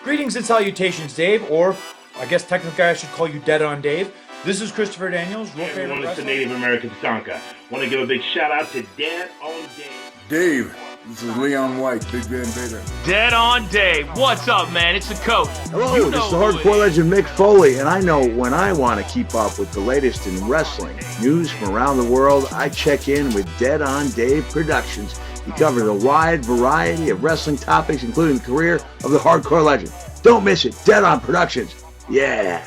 Greetings and salutations, Dave, or I guess technically I should call you Dead on Dave. This is Christopher Daniels. Hey everyone, it's the Native American Tatanka. Want to give a big shout out to Dead on Dave. Dave, this is Leon White, Big Van Vader. Dead on Dave. What's up, man? It's the coach. Hello, this is the hardcore legend Mick Foley, and I know when I want to keep up with the latest in wrestling news from around the world, I check in with Dead on Dave Productions. He covers a wide variety of wrestling topics, including the career of the hardcore legend. Don't miss it. Dead on Productions. Yeah.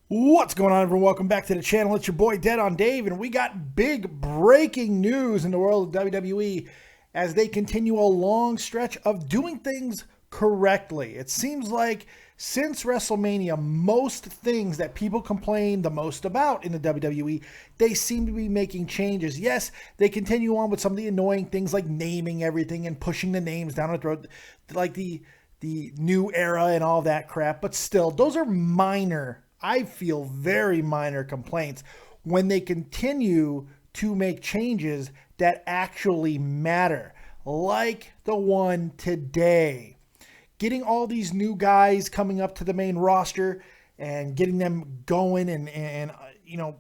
What's going on, everyone? Welcome back to the channel. It's your boy Dead on Dave, and we got big breaking news in the world of WWE as they continue a long stretch of doing things correctly. It seems like since WrestleMania, most things that people complain the most about in the WWE, they seem to be making changes. Yes, they continue on with some of the annoying things like naming everything and pushing the names down the throat, like the new era and all that crap, but still, those are minor, I feel very minor complaints when they continue to make changes that actually matter, like the one today. Getting all these new guys coming up to the main roster and getting them going and you know,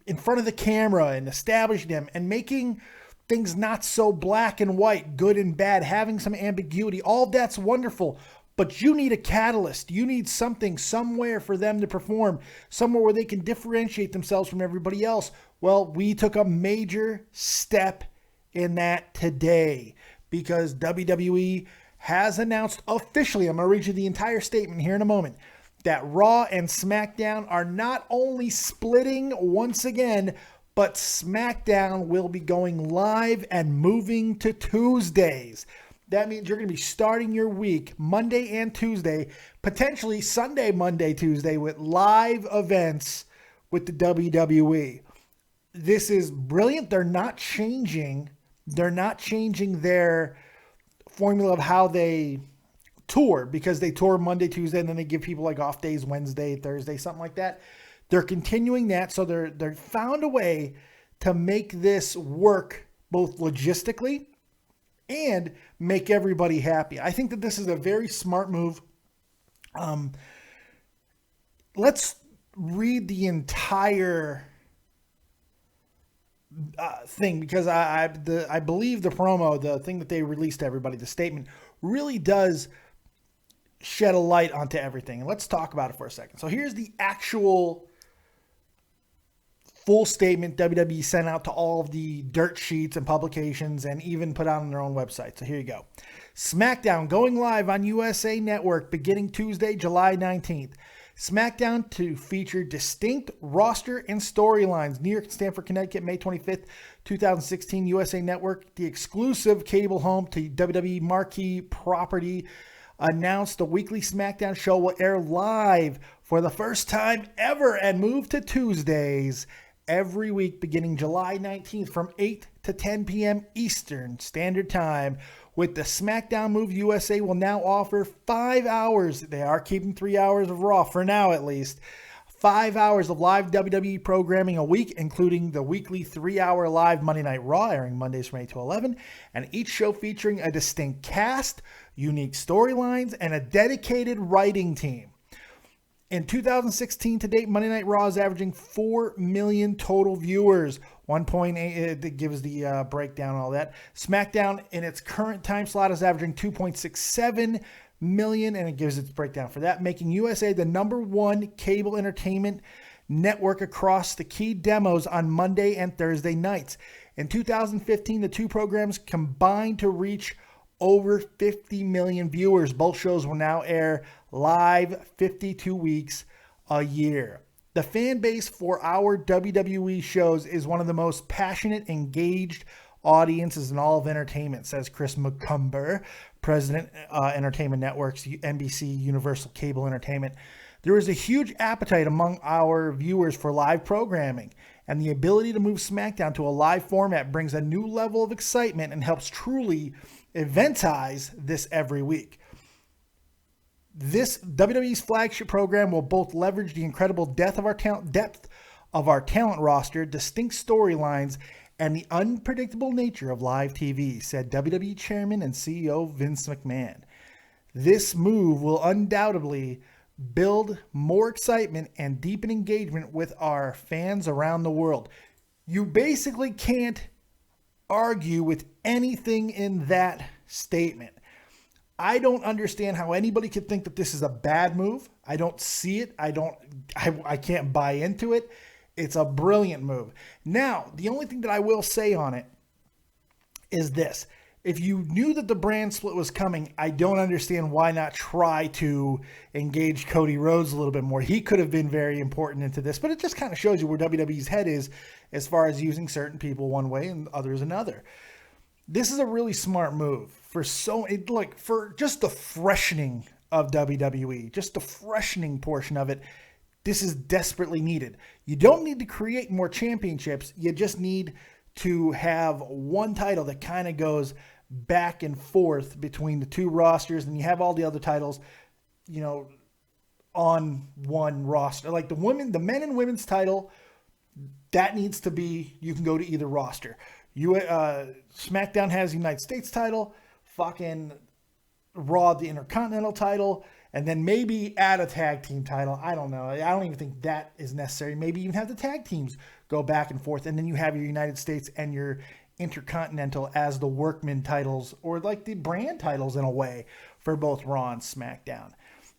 in front of the camera and establishing them and making things not so black and white, good and bad, having some ambiguity, all that's wonderful. But you need a catalyst. You need something somewhere for them to perform, somewhere where they can differentiate themselves from everybody else. Well, we took a major step in that today because WWE has announced officially, I'm going to read you the entire statement here in a moment, that Raw and SmackDown are not only splitting once again, but SmackDown will be going live and moving to Tuesdays. That means you're going to be starting your week Monday and Tuesday, potentially Sunday, Monday, Tuesday with live events with the WWE. This is brilliant. They're not changing their formula of how they tour, because they tour Monday, Tuesday, and then they give people like off days Wednesday, Thursday, something like that. They're continuing that, so they're found a way to make this work both logistically and make everybody happy. I think that this is a very smart move. Let's read the entire thing, because I believe the promo, the thing that they released to everybody, the statement, really does shed a light onto everything. And let's talk about it for a second. So here's the actual full statement WWE sent out to all of the dirt sheets and publications and even put out on their own website. So here you go. SmackDown going live on USA Network beginning Tuesday, July 19th. SmackDown to feature distinct roster and storylines. New York and Stamford, Connecticut, May 25th, 2016. USA Network, the exclusive cable home to WWE marquee property, announced the weekly SmackDown show will air live for the first time ever and move to Tuesdays every week beginning July 19th from 8 to 10 p.m. Eastern Standard Time. With the SmackDown move, USA will now offer 5 hours. They are keeping 3 hours of Raw for now, at least. 5 hours of live WWE programming a week, including the weekly 3-hour live Monday Night Raw, airing Mondays from 8 to 11, and each show featuring a distinct cast, unique storylines, and a dedicated writing team. In 2016 to date, Monday Night Raw is averaging 4 million total viewers. 1.8, it gives the breakdown and all that. SmackDown in its current time slot is averaging 2.67 million, and it gives its breakdown for that, making USA the #1 cable entertainment network across the key demos on Monday and Thursday nights. In 2015, the two programs combined to reach over 50 million viewers. Both shows will now air live 52 weeks a year. The fan base for our WWE shows is one of the most passionate, engaged audiences in all of entertainment, says Chris McCumber, President, Entertainment Networks, NBC Universal Cable Entertainment. There is a huge appetite among our viewers for live programming, and the ability to move SmackDown to a live format brings a new level of excitement and helps truly eventize this every week. This WWE's flagship program will both leverage the incredible depth of our talent roster, distinct storylines, and the unpredictable nature of live TV, said WWE Chairman and CEO Vince McMahon. This move will undoubtedly build more excitement and deepen engagement with our fans around the world. You basically can't argue with anything in that statement. I don't understand how anybody could think that this is a bad move. I don't see it. I can't buy into it. It's a brilliant move. Now, the only thing that I will say on it is this. If you knew that the brand split was coming, I don't understand why not try to engage Cody Rhodes a little bit more. He could have been very important into this, but it just kind of shows you where WWE's head is as far as using certain people one way and others another. This is a really smart move for just the freshening of WWE, just the freshening portion of it. This is desperately needed. You don't need to create more championships. You just need to have one title that kind of goes back and forth between the two rosters, and you have all the other titles, on one roster. Like the men and women's title, that needs to be, you can go to either roster. SmackDown has the United States title, fucking Raw, the Intercontinental title, and then maybe add a tag team title. I don't know. I don't even think that is necessary. Maybe even have the tag teams go back and forth, and then you have your United States and your Intercontinental as the workman titles, or like the brand titles in a way, for both Raw and SmackDown.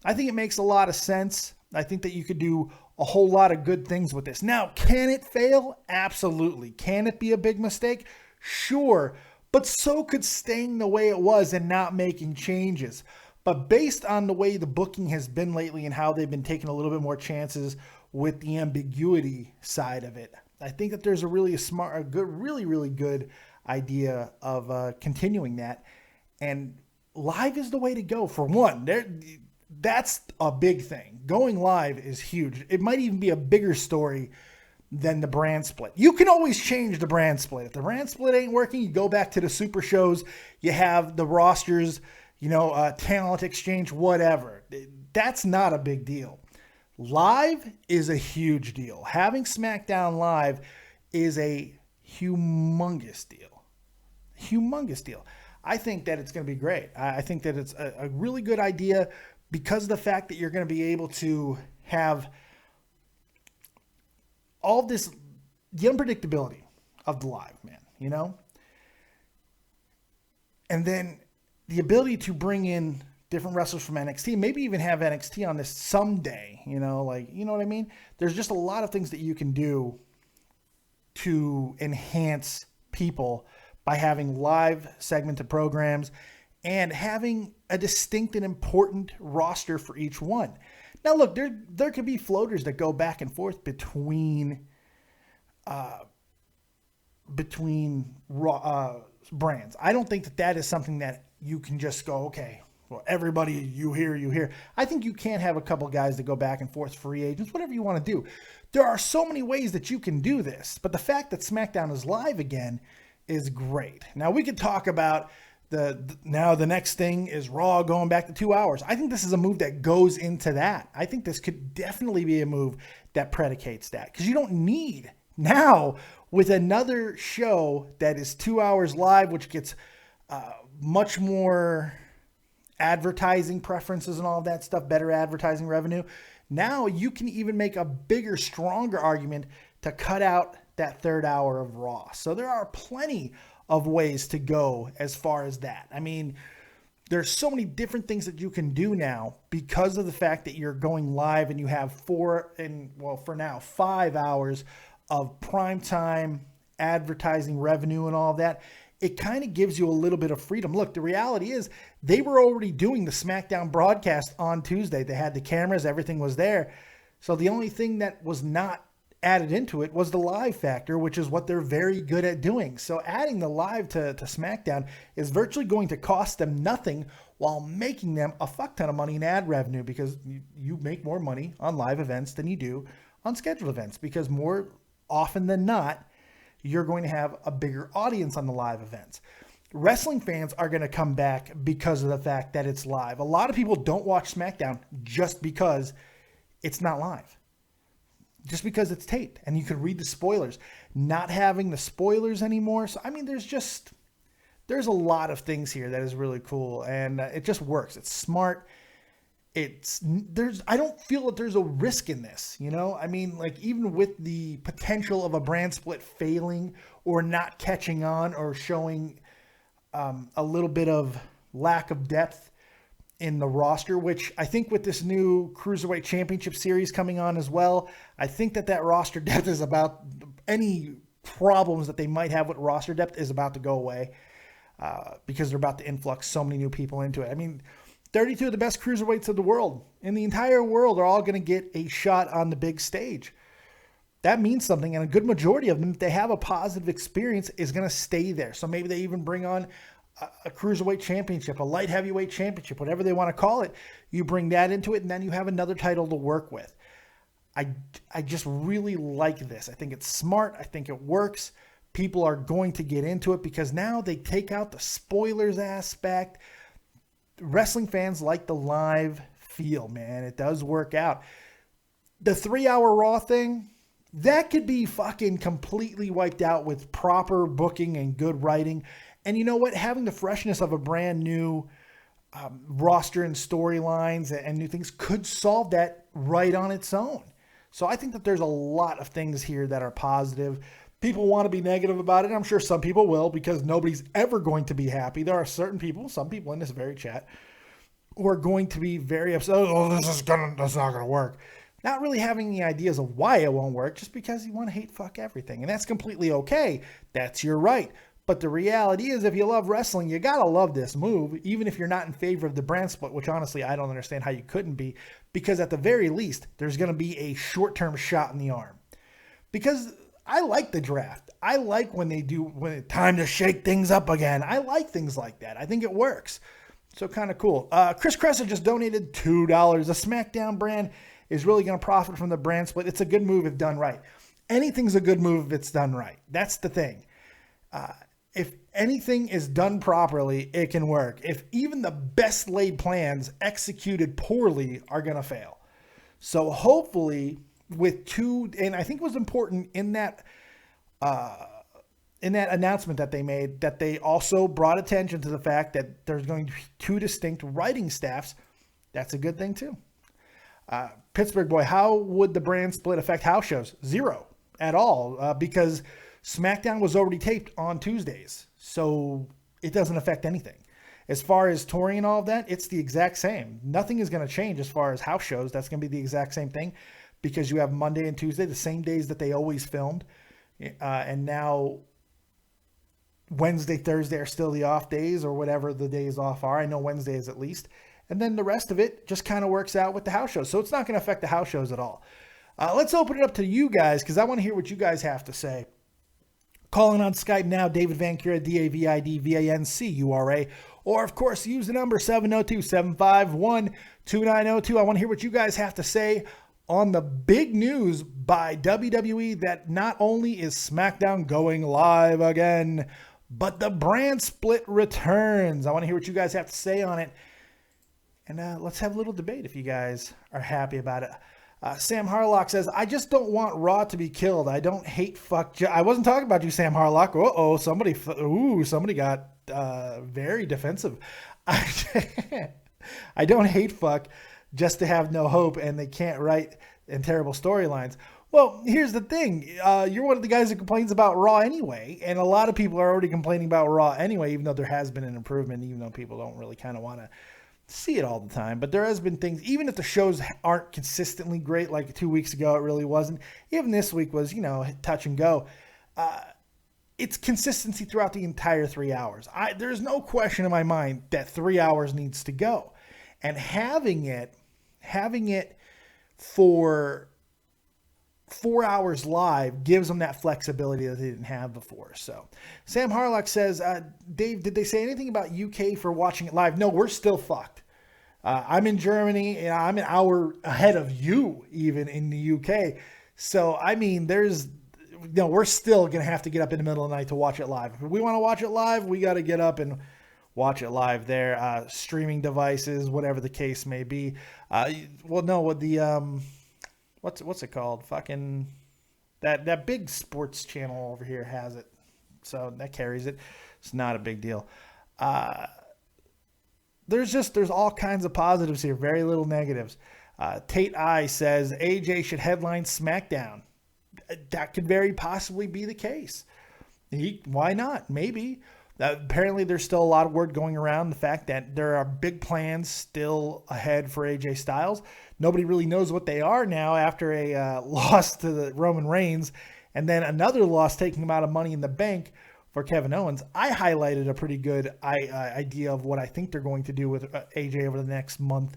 I think it makes a lot of sense. I think that you could do a whole lot of good things with this. Now, can it fail? Absolutely. Can it be a big mistake? Sure. But so could staying the way it was and not making changes. But based on the way the booking has been lately and how they've been taking a little bit more chances with the ambiguity side of it, I think that there's really good idea of continuing that. And live is the way to go. For one, that's a big thing. Going live is huge. It might even be a bigger story than the brand split. You can always change the brand split. If the brand split ain't working, you go back to the super shows. You have the rosters, talent exchange, whatever. That's not a big deal. Live is a huge deal. Having SmackDown live is a humongous deal. Humongous deal. I think that it's going to be great. I think that it's a really good idea because of the fact that you're going to be able to have all this, the unpredictability of the live, man, And then the ability to bring in different wrestlers from NXT, maybe even have NXT on this someday, you know what I mean? There's just a lot of things that you can do to enhance people by having live segmented programs and having a distinct and important roster for each one. Now, look, there could be floaters that go back and forth between brands. I don't think that is something that you can just go, okay, well, everybody, you here. I think you can have a couple guys that go back and forth, free agents, whatever you want to do. There are so many ways that you can do this, but the fact that SmackDown is live again is great. Now, we could talk about now the next thing is Raw going back to 2 hours. I think this is a move that goes into that. I think this could definitely be a move that predicates that, because you don't need now with another show that is 2 hours live, which gets much more advertising preferences and all of that stuff, better advertising revenue. Now you can even make a bigger, stronger argument to cut out that third hour of Raw. So there are plenty of ways to go as far as that. I mean, there's so many different things that you can do now because of the fact that you're going live and you have 5 hours of primetime advertising revenue and all of that. It kind of gives you a little bit of freedom. Look, the reality is they were already doing the SmackDown broadcast on Tuesday. They had the cameras, everything was there. So the only thing that was not added into it was the live factor, which is what they're very good at doing. So adding the live to SmackDown is virtually going to cost them nothing while making them a fuck ton of money in ad revenue, because you make more money on live events than you do on scheduled events, because more often than not, you're going to have a bigger audience on the live events. Wrestling fans are going to come back because of the fact that it's live. A lot of people don't watch SmackDown just because it's not live. just because it's taped and you can read the spoilers. Not having the spoilers anymore. So, I mean, there's a lot of things here that is really cool, and it just works. It's smart. I don't feel that there's a risk in this, you know? I mean, like, even with the potential of a brand split failing or not catching on or showing a little bit of lack of depth in the roster, which I think with this new Cruiserweight Championship Series coming on as well, I think that roster depth is about, any problems that they might have with roster depth is about to go away because they're about to influx so many new people into it. I mean, 32 of the best cruiserweights of the world, in the entire world, are all going to get a shot on the big stage. That means something, and a good majority of them, if they have a positive experience, is going to stay there. So maybe they even bring on a cruiserweight championship, a light heavyweight championship, whatever they want to call it. You bring that into it, and then you have another title to work with. I just really like this. I think it's smart. I think it works. People are going to get into it because now they take out the spoilers aspect. Wrestling fans like the live feel, man. It does work out. The 3-hour Raw thing, that could be fucking completely wiped out with proper booking and good writing. And you know what? Having the freshness of a brand new roster and storylines and new things could solve that right on its own. So I think that there's a lot of things here that are positive. People want to be negative about it. I'm sure some people will, because nobody's ever going to be happy. There are certain people, some people in this very chat, who are going to be very upset. Oh, that's not going to work. Not really having any ideas of why it won't work, just because you want to hate fuck everything. And that's completely okay. That's your right. But the reality is, if you love wrestling, you got to love this move, even if you're not in favor of the brand split, which honestly, I don't understand how you couldn't be, because at the very least, there's going to be a short-term shot in the arm. Because I like the draft. I like when it's time to shake things up again. I like things like that. I think it works. So kind of cool. Chris Cresser just donated $2. The SmackDown brand is really going to profit from the brand split. It's a good move if done right. Anything's a good move if it's done right. That's the thing. If anything is done properly, it can work. If even the best laid plans executed poorly are going to fail. So hopefully with two, and I think it was important in that announcement that they made, that they also brought attention to the fact that there's going to be 2 distinct writing staffs. That's a good thing too. Pittsburgh boy, how would the brand split affect house shows? 0 at all, because SmackDown was already taped on Tuesdays, so it doesn't affect anything. As far as touring and all of that, it's the exact same. Nothing is going to change as far as house shows. That's going to be the exact same thing, because you have Monday and Tuesday, the same days that they always filmed. And now Wednesday, Thursday are still the off days, or whatever the days off are. I know Wednesday is at least. And then the rest of it just kind of works out with the house shows. So it's not going to affect the house shows at all. Let's open it up to you guys, because I want to hear what you guys have to say. Calling on Skype now, David Vancura, DAVIDVANCURA. Or, of course, use the number 702-751-2902. I want to hear what you guys have to say on the big news by WWE that not only is SmackDown going live again, but the brand split returns. I want to hear what you guys have to say on it. And let's have a little debate if you guys are happy about it. Sam Harlock says, I just don't want Raw to be killed. I don't hate fuck. I wasn't talking about you, Sam Harlock. Uh-oh, somebody got very defensive. I don't hate fuck just to have no hope, and they can't write in terrible storylines. Well, here's the thing. You're one of the guys that complains about Raw anyway, and a lot of people are already complaining about Raw anyway, even though there has been an improvement, even though people don't really kind of want to see it all the time. But there has been things, even if the shows aren't consistently great, like 2 weeks ago it really wasn't, even this week was, touch and go. It's consistency throughout the entire 3 hours. There's no question in my mind that 3 hours needs to go. And having it for 4 hours live gives them that flexibility that they didn't have before. So Sam Harlock says, Dave, did they say anything about UK for watching it live? No, we're still fucked. I'm in Germany, and I'm an hour ahead of you even in the UK. So, I mean, we're still going to have to get up in the middle of the night to watch it live. If we want to watch it live, we got to get up and watch it live there. Streaming devices, whatever the case may be. What's what's it called? Fucking that big sports channel over here has it, so that carries it. It's not a big deal. There's all kinds of positives here, very little negatives. Tate I says AJ should headline SmackDown. That could very possibly be the case. Why not? Maybe. Apparently, there's still a lot of word going around the fact that there are big plans still ahead for AJ Styles. Nobody really knows what they are now after a loss to the Roman Reigns and then another loss taking him out of Money in the Bank for Kevin Owens. I highlighted a pretty good idea of what I think they're going to do with AJ over the next month,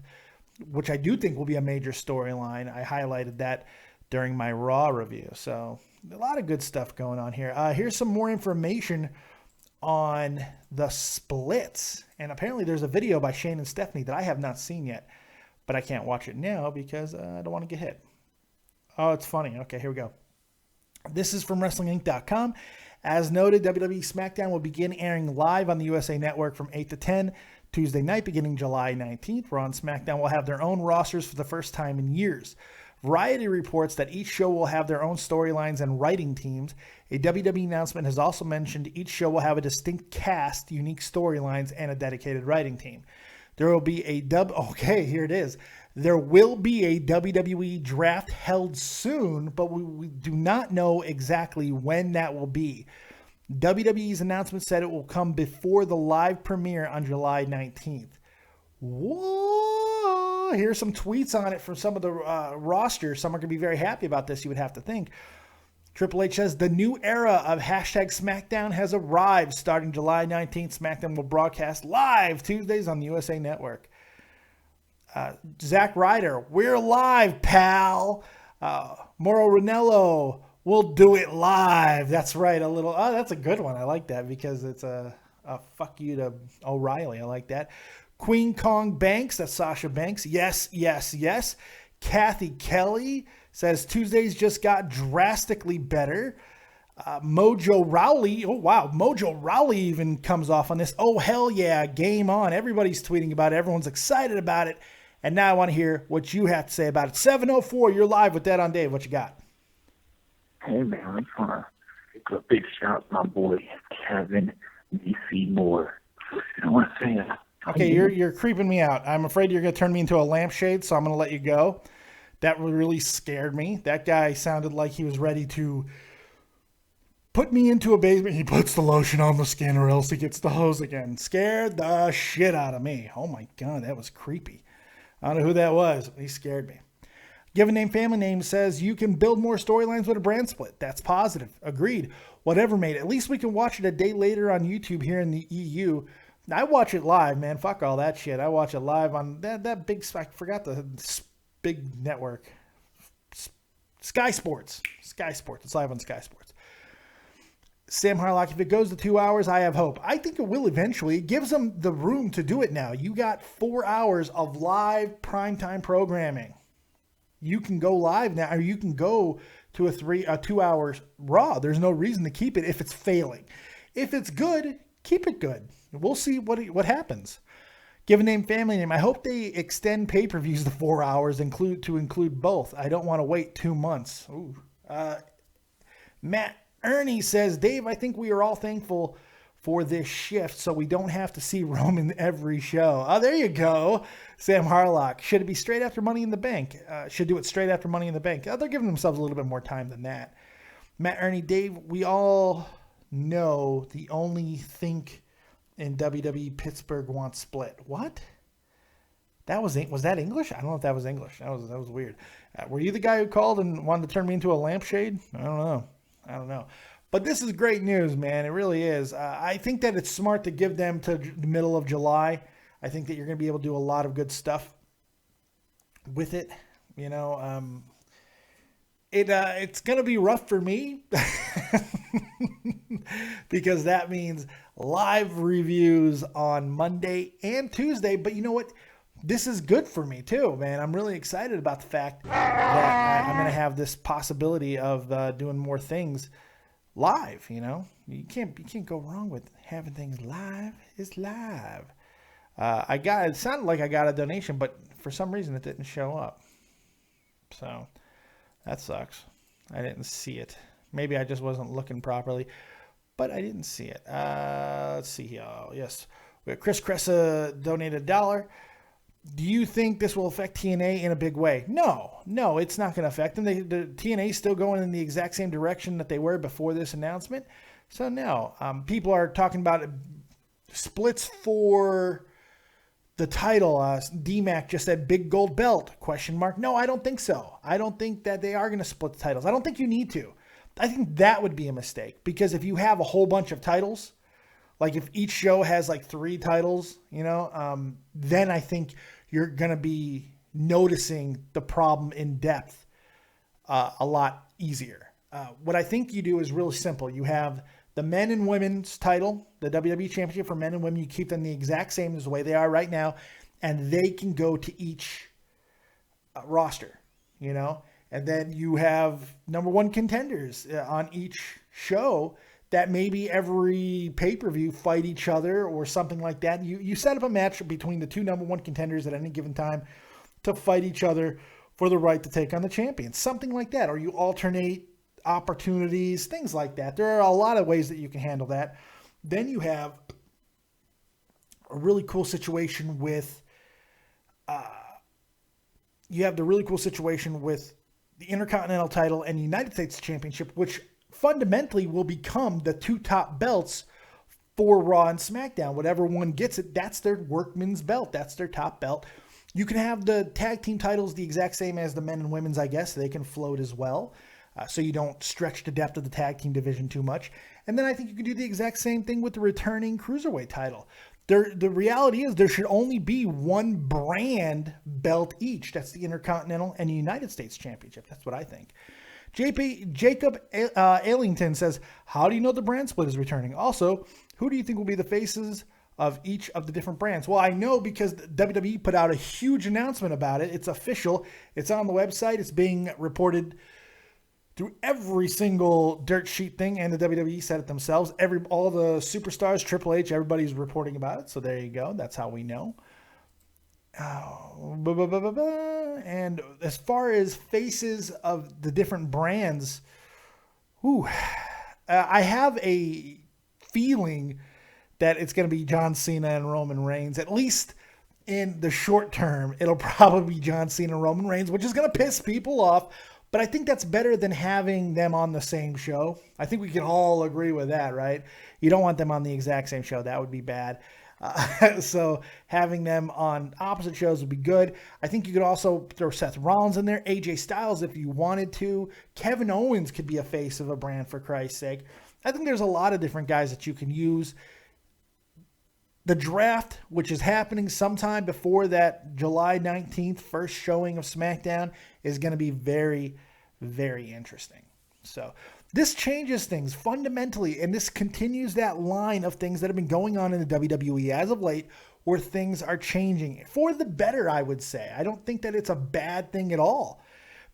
which I do think will be a major storyline. I highlighted that during my Raw review. So a lot of good stuff going on here. Here's some more information on the splits. And apparently there's a video by Shane and Stephanie that I have not seen yet, but I can't watch it now because I don't want to get hit. Oh, it's funny. Okay, here we go. This is from WrestlingInc.com. As noted, WWE SmackDown will begin airing live on the USA Network from 8 to 10 Tuesday night beginning July 19th. Raw and SmackDown will have their own rosters for the first time in years. Variety reports that each show will have their own storylines and writing teams. A WWE announcement has also mentioned each show will have a distinct cast, unique storylines, and a dedicated writing team. There will be a here it is. There will be a WWE draft held soon, but we do not know exactly when that will be. WWE's announcement said it will come before the live premiere on July 19th. Whoa! Here's some tweets on it from some of the roster. Some are going to be very happy about this, you would have to think. Triple H says the new era of #SmackDown has arrived. Starting July 19th, SmackDown will broadcast live Tuesdays on the USA Network. Zack Ryder, we're live, pal. Mauro Ranallo, we'll do it live. That's right. That's a good one. I like that because it's a fuck you to O'Reilly. I like that. Queen Kong Banks, that's Sasha Banks. Yes, yes, yes. Kathy Kelly says Tuesdays just got drastically better. Mojo Rawley, oh wow, Mojo Rawley even comes off on this. Oh hell yeah, game on. Everybody's tweeting about it. Everyone's excited about it. And now I want to hear what you have to say about it. 704, you're live with Dead on Dave. What you got? Hey man, I just want to give a big shout out to my boy Kevin DC Moore. I want to say okay, you're creeping me out. I'm afraid you're going to turn me into a lampshade, so I'm going to let you go. That really scared me. That guy sounded like he was ready to put me into a basement. He puts the lotion on the skin or else he gets the hose again. Scared the shit out of me. Oh my God, that was creepy. I don't know who that was. He scared me. Given Name Family Name says you can build more storylines with a brand split. That's positive. Agreed. Whatever, mate. At least we can watch it a day later on YouTube here in the EU. I watch it live, man. Fuck all that shit. I watch it live on that big, I forgot the big network. Sky Sports. Sky Sports. It's live on Sky Sports. Sam Harlock, if it goes to 2 hours, I have hope. I think it will eventually. It gives them the room to do it now. You got 4 hours of live primetime programming. You can go live now, or you can go to a 2 hour Raw. There's no reason to keep it if it's failing. If it's good, keep it good. We'll see what happens. Given Name Family Name, I hope they extend pay-per-views to 4 hours to include both. I don't want to wait 2 months. Ooh. Matt Ernie says, Dave, I think we are all thankful for this shift so we don't have to see Roman every show. Oh, there you go. Sam Harlock. Should it be straight after Money in the Bank? Should do it straight after Money in the Bank. They're giving themselves a little bit more time than that. Matt Ernie, Dave, we all know the only think in WWE Pittsburgh wants split. What? Was that English? I don't know if that was English. That was weird. Were you the guy who called and wanted to turn me into a lampshade? I don't know. But this is great news, man. It really is. I think that it's smart to give them to the middle of July. I think that you're going to be able to do a lot of good stuff with it. You know, it's going to be rough for me because that means live reviews on Monday and Tuesday. But you know what? This is good for me too, man. I'm really excited about the fact that I'm going to have this possibility of doing more things live. You know, you can't go wrong with having things live. It's live. It sounded like I got a donation, but for some reason it didn't show up. So That sucks. I didn't see it. Maybe I just wasn't looking properly, but I didn't see it. Let's see here. Oh, yes. We have Chris Cressa donated $1. Do you think this will affect TNA in a big way? No, it's not going to affect them. The TNA is still going in the exact same direction that they were before this announcement. So no, people are talking about splits for the title. DMAC just said big gold belt, ? No, I don't think so. I don't think that they are going to split the titles. I don't think you need to. I think that would be a mistake, because if you have a whole bunch of titles, like if each show has like 3 titles, then I think you're going to be noticing the problem in depth a lot easier. What I think you do is really simple. You have the men and women's title, the WWE Championship for men and women. You keep them the exact same as the way they are right now, and they can go to each roster, And then you have number 1 contenders on each show that maybe every pay-per-view fight each other or something like that. You set up a match between the 2 number 1 contenders at any given time to fight each other for the right to take on the champion. Something like that. Or you alternate opportunities, things like that. There are a lot of ways that you can handle that. Then you have a really cool situation with the Intercontinental title and the United States Championship, which fundamentally will become the 2 top belts for Raw and SmackDown. Whatever one gets it, that's their workman's belt. That's their top belt. You can have the tag team titles the exact same as the men and women's, I guess. They can float as well. So you don't stretch the depth of the tag team division too much. And then I think you can do the exact same thing with the returning Cruiserweight title. The reality is there should only be 1 brand belt each. That's the Intercontinental and the United States Championship. That's what I think. Jacob Allington says, how do you know the brand split is returning? Also, who do you think will be the faces of each of the different brands? Well, I know because WWE put out a huge announcement about it. It's official. It's on the website. It's being reported through every single dirt sheet thing, and the WWE said it themselves. All the superstars, Triple H, everybody's reporting about it. So there you go. That's how we know. And as far as faces of the different brands, I have a feeling that it's going to be John Cena and Roman Reigns. At least in the short term, it'll probably be John Cena and Roman Reigns, which is going to piss people off. But I think that's better than having them on the same show. I think we can all agree with that, right? You don't want them on the exact same show. That would be bad. So having them on opposite shows would be good. I think you could also throw Seth Rollins in there, AJ Styles if you wanted to. Kevin Owens could be a face of a brand, for Christ's sake. I think there's a lot of different guys that you can use. The draft, which is happening sometime before that July 19th first showing of SmackDown, is going to be very, very interesting. So this changes things fundamentally, and this continues that line of things that have been going on in the WWE as of late, where things are changing for the better, I would say. I don't think that it's a bad thing at all.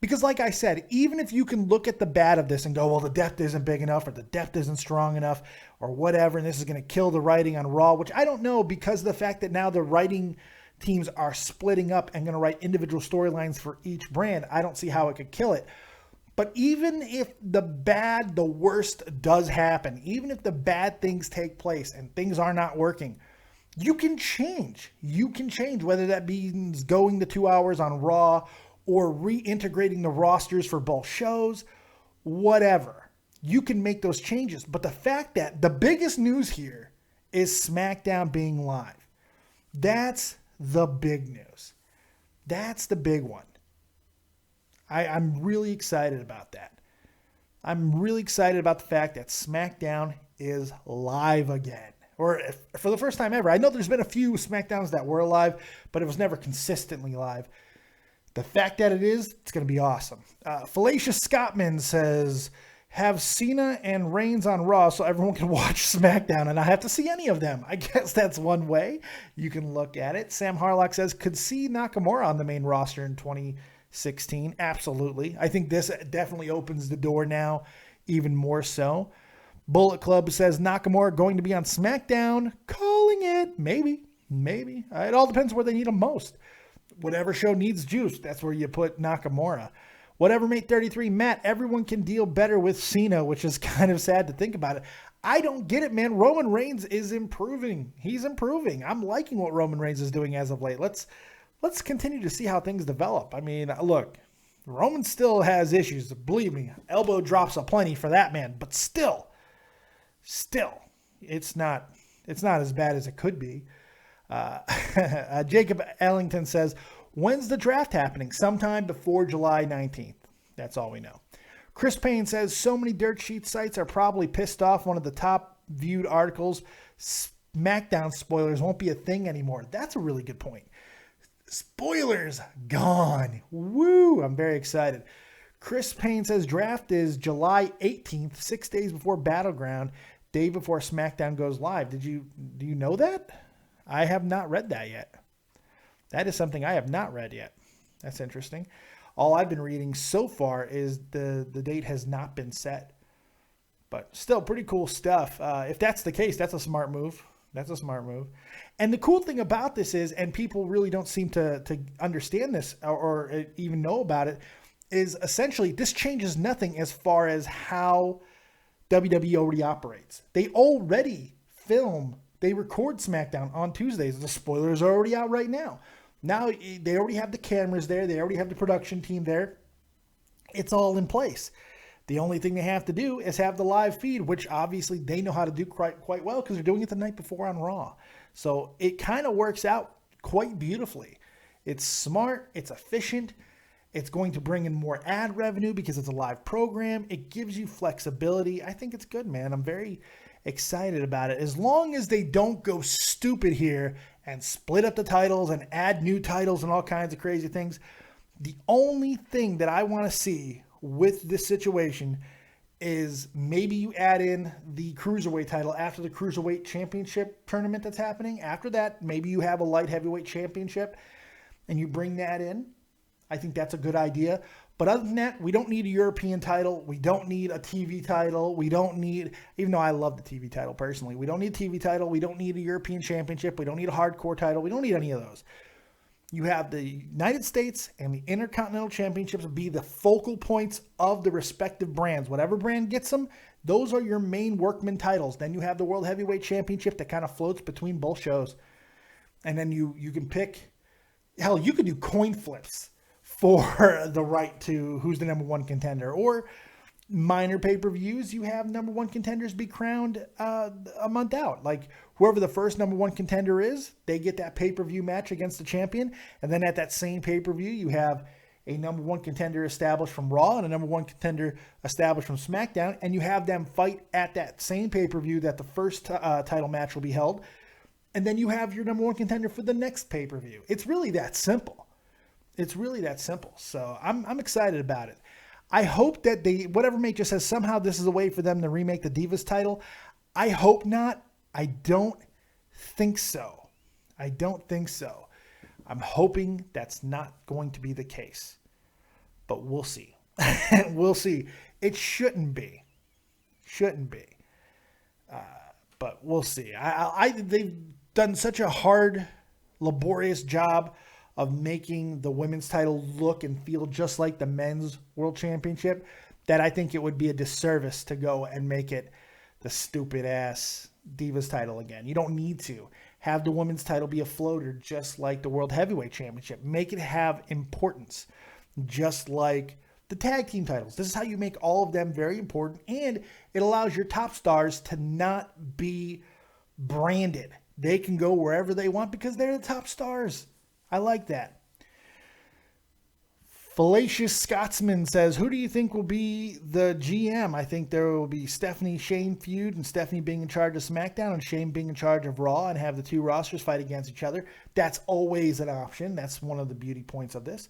Because like I said, even if you can look at the bad of this and go, well, the depth isn't big enough, or the depth isn't strong enough, or whatever, and this is going to kill the writing on Raw, which I don't know, because of the fact that now the writing teams are splitting up and going to write individual storylines for each brand, I don't see how it could kill it. But even if the worst does happen, even if the bad things take place and things are not working, you can change. You can change, whether that means going the 2 hours on Raw or reintegrating the rosters for both shows, whatever. You can make those changes. But the fact that the biggest news here is SmackDown being live. That's the big news. That's the big one. I'm really excited about that. I'm really excited about the fact that SmackDown is live again. Or for the first time ever. I know there's been a few SmackDowns that were live, but it was never consistently live. The fact that it is, it's going to be awesome. Fallacious Scottman says, have Cena and Reigns on Raw so everyone can watch SmackDown and not have to see any of them. I guess that's one way you can look at it. Sam Harlock says, could see Nakamura on the main roster in 2016. Absolutely. I think this definitely opens the door now, even more so. Bullet Club says, Nakamura going to be on SmackDown. Calling it. Maybe. It all depends where they need him most. Whatever show needs juice, that's where you put Nakamura. Whatever mate 33, Matt, everyone can deal better with Cena, which is kind of sad to think about it. I don't get it, man. Roman Reigns is improving. He's improving. I'm liking what Roman Reigns is doing as of late. Let's continue to see how things develop. I mean, look, Roman still has issues. Believe me, elbow drops aplenty for that man, but still, it's not as bad as it could be. Jacob Ellington says, when's the draft happening? Sometime before July 19th. That's all we know. Chris Payne says, so many dirt sheet sites are probably pissed off. One of the top viewed articles, SmackDown spoilers won't be a thing anymore. That's a really good point. Spoilers gone. Woo! I'm very excited. Chris Payne says, draft is July 18th, 6 days before Battleground, day before SmackDown goes live. Do you know that? I have not read that yet. That is something I have not read yet. That's interesting. All I've been reading so far is the date has not been set. But still pretty cool stuff. If that's the case, that's a smart move. That's a smart move. And the cool thing about this is, and people really don't seem to understand this or even know about it, is essentially this changes nothing as far as how WWE already operates. They already they record SmackDown on Tuesdays. The spoilers are already out right now. Now they already have the cameras there. They already have the production team there. It's all in place. The only thing they have to do is have the live feed, which obviously they know how to do quite well because they're doing it the night before on Raw. So it kind of works out quite beautifully. It's smart. It's efficient. It's going to bring in more ad revenue because it's a live program. It gives you flexibility. I think it's good, man. I'm very excited about it. As long as they don't go stupid here and split up the titles and add new titles and all kinds of crazy things. The only thing that I want to see with this situation is maybe you add in the Cruiserweight title after the Cruiserweight Championship tournament that's happening. After that, maybe you have a Light Heavyweight Championship and you bring that in. I think that's a good idea. But other than that, we don't need a European title. We don't need a TV title. We don't need, even though I love the TV title personally, we don't need a TV title. We don't need a European Championship. We don't need a hardcore title. We don't need any of those. You have the United States and the Intercontinental Championships be the focal points of the respective brands. Whatever brand gets them, those are your main workman titles. Then you have the World Heavyweight Championship that kind of floats between both shows. And then you can pick, hell, you could do coin flips for the right to who's the number one contender. Or minor pay-per-views, you have number one contenders be crowned a month out. Like whoever the first number one contender is, they get that pay-per-view match against the champion. And then at that same pay-per-view, you have a number one contender established from Raw and a number one contender established from SmackDown. And you have them fight at that same pay-per-view that the first title match will be held. And then you have your number one contender for the next pay-per-view. It's really that simple. It's really that simple. So I'm excited about it. I hope that whatever mate just says, somehow this is a way for them to remake the Divas title. I hope not. I don't think so. I'm hoping that's not going to be the case. But we'll see. We'll see. It shouldn't be. But we'll see. They've done such a hard, laborious job of making the women's title look and feel just like the men's world championship that I think it would be a disservice to go and make it the stupid ass Divas title again. You don't need to have the women's title be a floater just like the World Heavyweight Championship. Make it have importance just like the tag team titles. This is how you make all of them very important, and it allows your top stars to not be branded. They can go wherever they want because they're the top stars. I like that. Fallacious Scotsman says, who do you think will be the GM? I think there will be Stephanie-Shane feud, and Stephanie being in charge of SmackDown and Shane being in charge of Raw, and have the two rosters fight against each other. That's always an option. That's one of the beauty points of this.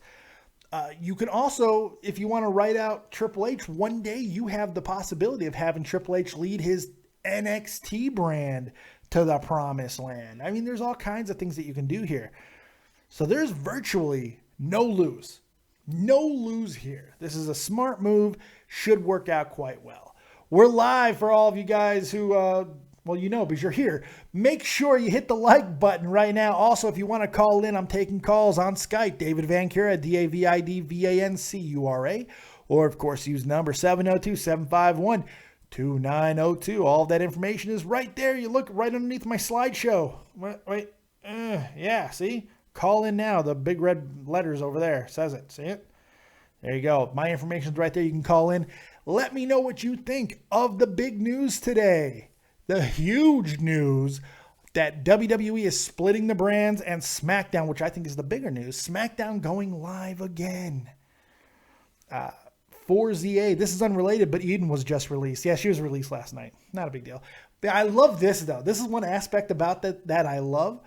You can also, if you want to write out Triple H, one day you have the possibility of having Triple H lead his NXT brand to the promised land. I mean, there's all kinds of things that you can do here. So there's virtually no lose. No lose here. This is a smart move. Should work out quite well. We're live for all of you guys who Well, you know, because you're here. Make sure you hit the like button right now. Also, if you want to call in, I'm taking calls on Skype. David Vancura, DAVIDVANCURA. Or, of course, use number 702-751-2902. All of that information is right there. You look right underneath my slideshow. Wait. Yeah, see? Call in now. The big red letters over there says it. See it? There you go. My information's right there. You can call in. Let me know what you think of the big news today. The huge news that WWE is splitting the brands and SmackDown, which I think is the bigger news. SmackDown going live again. 4ZA. This is unrelated, but Eden was just released. Yeah, she was released last night. Not a big deal. But I love this, though. This is one aspect about that I love.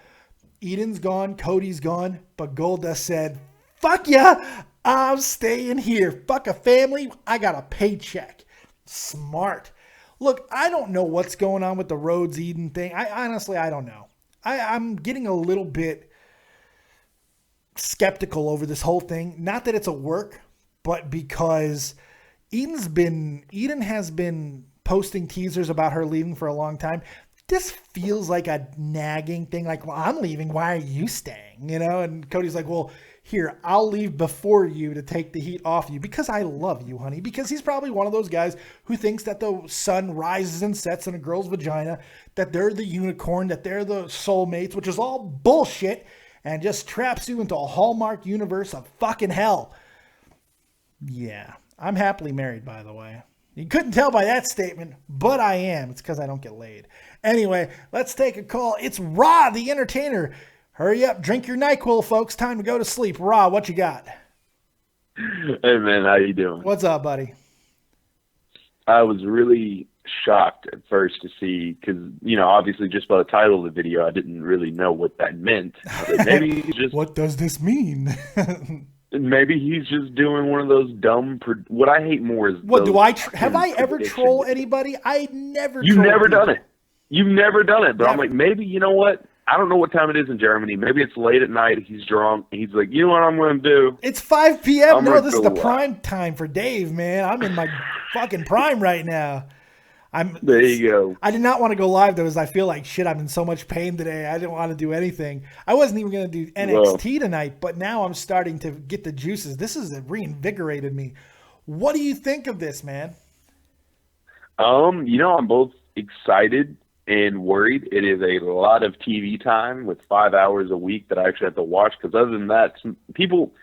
Eden's gone. Cody's gone. But Goldust said, fuck yeah, I'm staying here. Fuck a family. I got a paycheck. Smart. Look, I don't know what's going on with the Rhodes Eden thing. I honestly don't know. I'm getting a little bit skeptical over this whole thing. Not that it's a work, but because Eden has been posting teasers about her leaving for a long time. This feels like a nagging thing. Like, well, I'm leaving. Why are you staying? You know? And Cody's like, well, here, I'll leave before you to take the heat off you because I love you, honey. Because he's probably one of those guys who thinks that the sun rises and sets in a girl's vagina, that they're the unicorn, that they're the soulmates, which is all bullshit, and just traps you into a Hallmark universe of fucking hell. Yeah, I'm happily married, by the way. You couldn't tell by that statement, but I am. It's because I don't get laid. Anyway, let's take a call. It's Ra, the entertainer. Hurry up, drink your NyQuil, folks. Time to go to sleep. Ra, what you got? Hey, man, how you doing? What's up, buddy? I was really shocked at first to see, because, you know, obviously just by the title of the video, I didn't really know what that meant. Maybe he's just... What does this mean? Maybe he's just doing one of those dumb... What I hate more is... What do I... Have I ever trolled anybody? I never You've never people. done it. You've never done it. But Never. I'm like, maybe, you know what? I don't know what time it is in Germany. Maybe it's late at night. He's drunk. He's like, you know what I'm going to do? It's 5 p.m. No, this is the go prime time for Dave, man. I'm in my fucking prime right now. There you go. I did not want to go live, though, because I feel like, shit, I'm in so much pain today. I didn't want to do anything. I wasn't even going to do NXT tonight, but now I'm starting to get the juices. This has reinvigorated me. What do you think of this, man? You know, I'm both excited and worried. It is a lot of TV time with 5 hours a week that I actually have to watch, because other than that, people,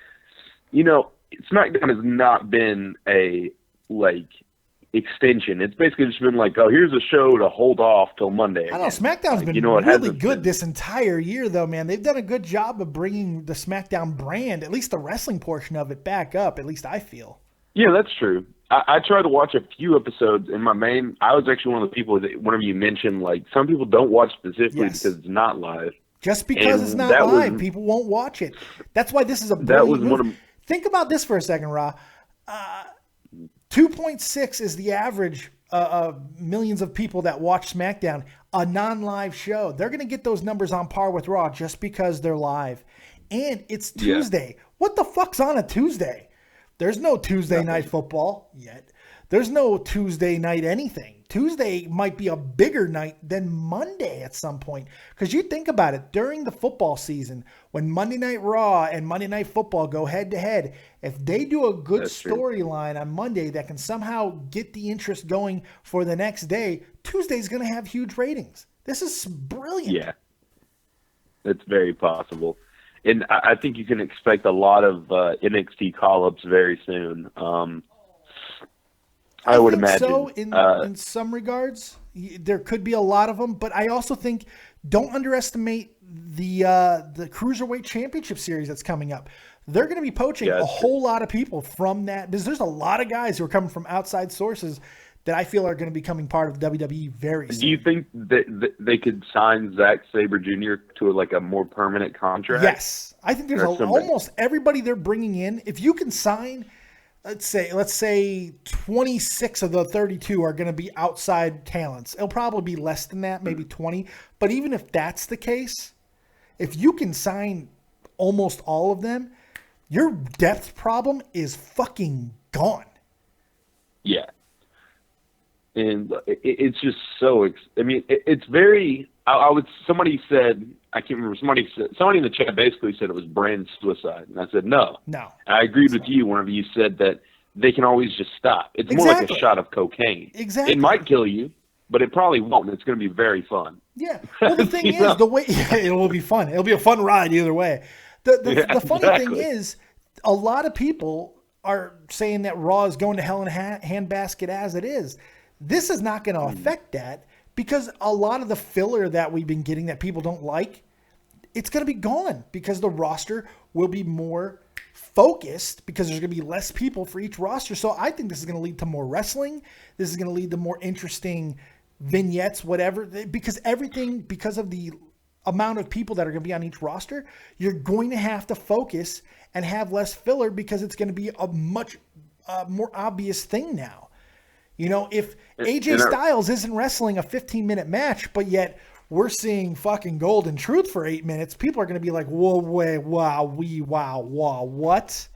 you know, SmackDown has not been a, like, extension. It's basically just been like, oh, here's a show to hold off till Monday again. I don't know. SmackDown's been really good this entire year, though, man. They've done a good job of bringing the SmackDown brand, at least the wrestling portion of it, back up, at least I feel. Yeah, that's true. I tried to watch a few episodes, and I was actually one of the people that, whenever you mentioned, like, some people don't watch specifically because it's not live. Just because it's not live, people won't watch it. That's why this is a brilliant move. Think about this for a second, Ra. 2.6 is the average millions of people that watch SmackDown, a non-live show. They're going to get those numbers on par with Raw just because they're live. And it's Tuesday. Yeah. What the fuck's on a Tuesday? There's no Tuesday night football yet. There's no Tuesday night anything. Tuesday might be a bigger night than Monday at some point. Because you think about it, during the football season, when Monday Night Raw and Monday Night Football go head-to-head, if they do a good storyline on Monday that can somehow get the interest going for the next day, Tuesday's going to have huge ratings. This is brilliant. Yeah, it's very possible. And I think you can expect a lot of NXT call-ups very soon. I would imagine. So in some regards, there could be a lot of them, but I also think don't underestimate the Cruiserweight Championship Series that's coming up. They're going to be poaching a whole lot of people from that, because there's a lot of guys who are coming from outside sources that I feel are going to be becoming part of WWE very soon. Do you think that they could sign Zack Sabre Jr. to like a more permanent contract? Yes. I think there's almost everybody they're bringing in. If you can sign, let's say 26 of the 32 are going to be outside talents. It'll probably be less than that, maybe 20. But even if that's the case, if you can sign almost all of them, your depth problem is fucking gone. Yeah. And it's just so. I mean, it's very. I would. Somebody said, I can't remember. Somebody in the chat basically said it was brand suicide, and I said no. No. And I agreed with you whenever you said that they can always just stop. It's more like a shot of cocaine. Exactly. It might kill you, but it probably won't. It's going to be very fun. Yeah. Well, the thing is, the way it will be fun. It'll be a fun ride either way. The funny thing is, a lot of people are saying that Raw is going to hell in a handbasket as it is. This is not going to affect that because a lot of the filler that we've been getting that people don't like, it's going to be gone because the roster will be more focused because there's going to be less people for each roster. So I think this is going to lead to more wrestling. This is going to lead to more interesting vignettes, whatever, because of the amount of people that are going to be on each roster, you're going to have to focus and have less filler because it's going to be a much more obvious thing now. You know, if AJ Styles isn't wrestling a 15-minute match, but yet we're seeing fucking Golden Truth for 8 minutes, people are going to be like, whoa, wait, wow, what?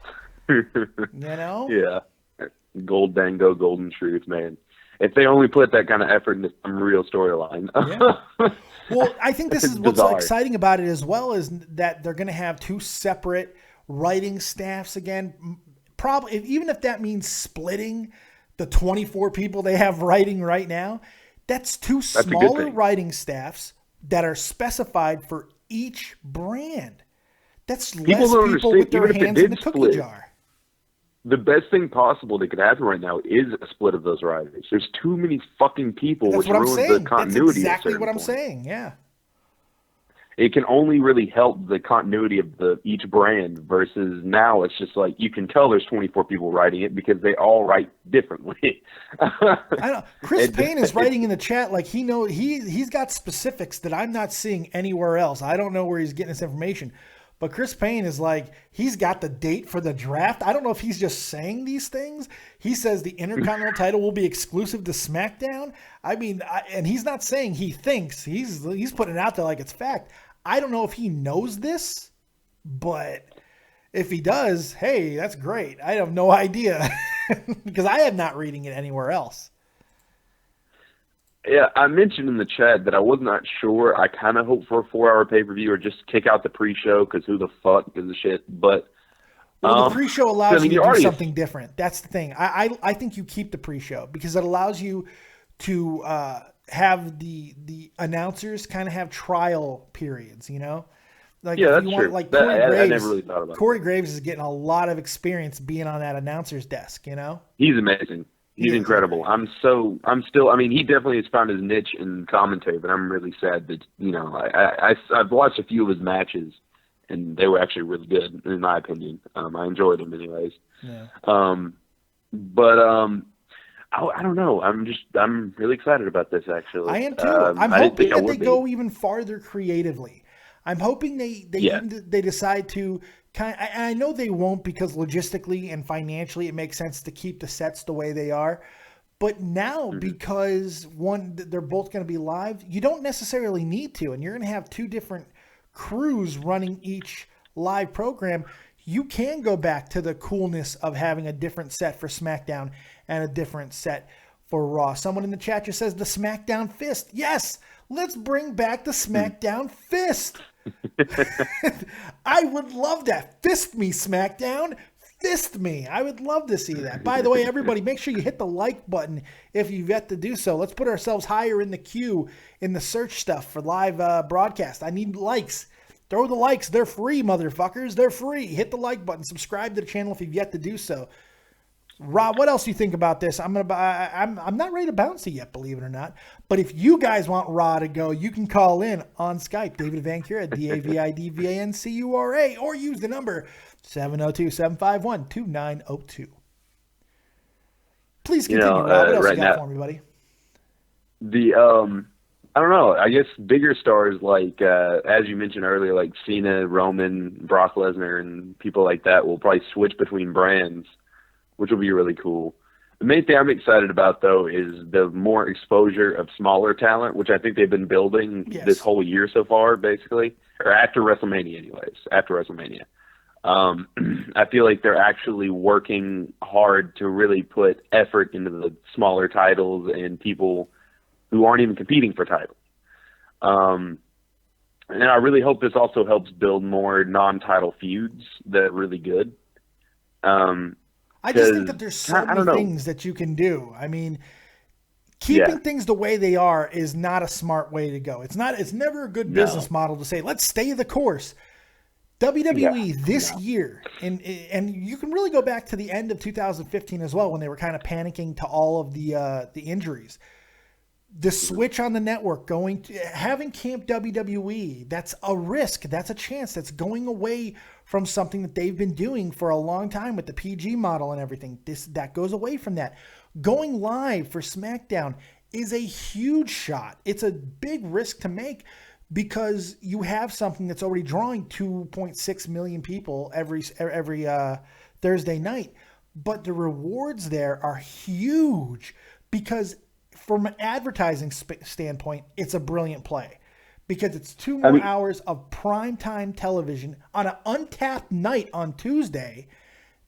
You know? Yeah. Gold Dango, Golden Truth, man. If they only put that kind of effort into some real storyline. Yeah. Well, I think this is what's bizarre. exciting about it as well is that they're going to have two separate writing staffs again. Probably, even if that means splitting the 24 people they have writing right now, that's two smaller writing staffs that are specified for each brand. That's less people with their hands in the cookie jar. The best thing possible that could happen right now is a split of those writers. There's too many fucking people, which ruins the continuity. That's exactly what I'm saying, yeah. It can only really help the continuity of each brand versus now it's just like you can tell there's 24 people writing it because they all write differently. I know. Chris Payne is writing in the chat like he's got specifics that I'm not seeing anywhere else. I don't know where he's getting this information. But Chris Payne is like, he's got the date for the draft. I don't know if he's just saying these things. He says the Intercontinental title will be exclusive to SmackDown. I mean, and he's not saying he thinks. He's putting it out there like it's fact. I don't know if he knows this, but if he does, hey, that's great. I have no idea because I am not reading it anywhere else. Yeah, I mentioned in the chat that I was not sure. I kind of hoped for a 4-hour pay-per-view or just kick out the pre-show because who the fuck gives a shit. But the pre-show allows you to do something different. That's the thing. I think you keep the pre-show because it allows you to have the announcers kind of have trial periods, you know? Like yeah, that's true. Like I never really thought about Corey Graves is getting a lot of experience being on that announcer's desk, you know? He's amazing. He's incredible. I mean, he definitely has found his niche in commentary, but I'm really sad that, you know, I've watched a few of his matches, and they were actually really good, in my opinion. I enjoyed them anyways. Yeah. I don't know. I'm really excited about this, actually. I am too. I'm hoping that they go even farther creatively. I'm hoping they decide to I know they won't because logistically and financially it makes sense to keep the sets the way they are. But now because they're both going to be live, you don't necessarily need to, and you're going to have two different crews running each live program. You can go back to the coolness of having a different set for SmackDown and a different set for Raw. Someone in the chat just says the SmackDown fist. Yes, let's bring back the SmackDown fist. I would love that. Fist me, SmackDown. Fist me. I would love to see that. By the way, everybody, make sure you hit the like button if you've yet to do so. Let's put ourselves higher in the queue in the search stuff for live broadcast. I need likes. Throw the likes. They're free, motherfuckers. They're free. Hit the like button. Subscribe to the channel if you've yet to do so. Rob, what else do you think about this? I'm not ready to bounce it yet, believe it or not. But if you guys want Raw to go, you can call in on Skype, David Vancura, DavidVancura, or use the number 702-751-2902. Please continue, Rob. What else you got for me, buddy? I don't know. I guess bigger stars like, as you mentioned earlier, like Cena, Roman, Brock Lesnar, and people like that will probably switch between brands, which will be really cool. The main thing I'm excited about, though, is the more exposure of smaller talent, which I think they've been building this whole year so far, basically, or after WrestleMania, anyways. After WrestleMania, I feel like they're actually working hard to really put effort into the smaller titles and people who aren't even competing for titles. And I really hope this also helps build more non-title feuds that are really good. I just think that there's so many things that you can do. I mean, keeping things the way they are is not a smart way to go. It's never a good business model to say, let's stay the course. WWE this year, and you can really go back to the end of 2015 as well, when they were kind of panicking to all of the injuries. The switch on the network, having Camp WWE, that's a risk. That's a chance. That's going away from something that they've been doing for a long time with the PG model and everything. That goes away from that. Going live for SmackDown is a huge shot. It's a big risk to make because you have something that's already drawing 2.6 million people every Thursday night. But the rewards there are huge because from an advertising standpoint, it's a brilliant play because it's 2 more hours of primetime television on an untapped night on Tuesday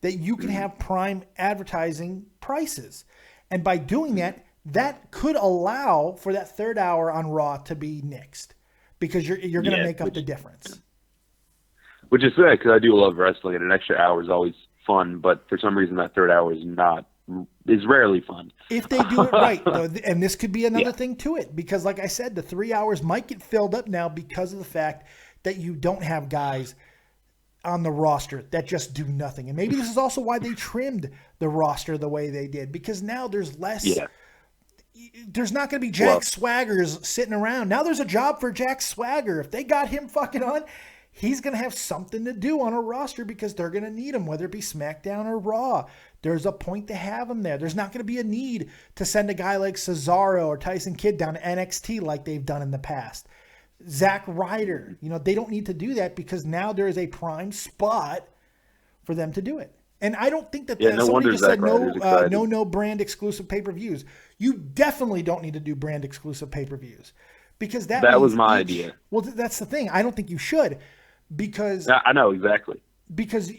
that you can have prime advertising prices. And by doing that, that could allow for that third hour on Raw to be nixed because you're going to make up the difference. Which is sad because I do love wrestling and an extra hour is always fun, but for some reason that third hour is rarely fun. If they do it right, though, and this could be another thing to it, because like I said, the 3 hours might get filled up now because of the fact that you don't have guys on the roster that just do nothing. And maybe this is also why they trimmed the roster the way they did, because now there's less. Yeah. There's not going to be Jack Swaggers sitting around. Now there's a job for Jack Swagger. If they got him fucking on, he's going to have something to do on a roster because they're going to need him, whether it be SmackDown or Raw. There's a point to have him there. There's not going to be a need to send a guy like Cesaro or Tyson Kidd down to NXT like they've done in the past. Zack Ryder, they don't need to do that because now there is a prime spot for them to do it. And I don't think that somebody just said no brand exclusive pay-per-views. You definitely don't need to do brand exclusive pay-per-views because that was my idea. Well, that's the thing. I don't think you should because I know exactly. Because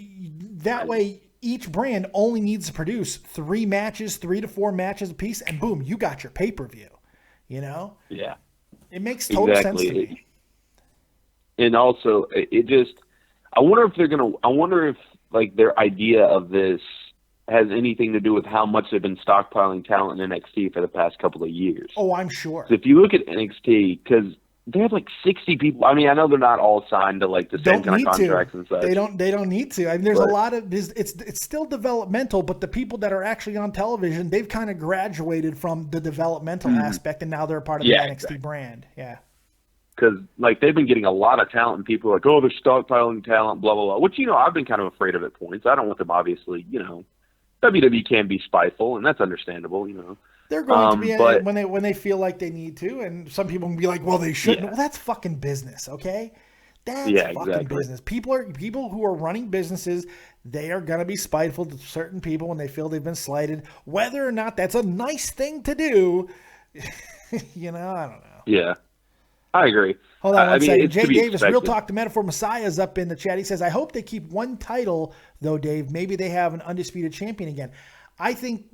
that way each brand only needs to produce 3 to 4 matches a piece and boom, you got your pay-per-view, Yeah. It makes total sense to me. And also I wonder if like their idea of this has anything to do with how much they've been stockpiling talent in NXT for the past couple of years. Oh, I'm sure. So if you look at NXT, because they have like 60 people. I mean, I know they're not all signed to like the same kind of contracts and such. They don't need to. I mean, there's a lot of it's still developmental, but the people that are actually on television, they've kind of graduated from the developmental aspect, and now they're a part of the NXT brand. Yeah. Because like they've been getting a lot of talent, and people are like, oh, they're stockpiling talent, blah blah blah. Which I've been kind of afraid of at points. I don't want them, obviously. WWE can be spiteful, and that's understandable. They're going to be when they feel like they need to, and some people can be like, well, they shouldn't. Yeah. Well, that's fucking business, okay? That's fucking business. People who are running businesses, they are going to be spiteful to certain people when they feel they've been slighted. Whether or not that's a nice thing to do, I don't know. Yeah. I agree. Hold on one second. Jay Davis, Real Talk, the Metaphor Messiah is up in the chat. He says, I hope they keep one title, though, Dave. Maybe they have an undisputed champion again. I think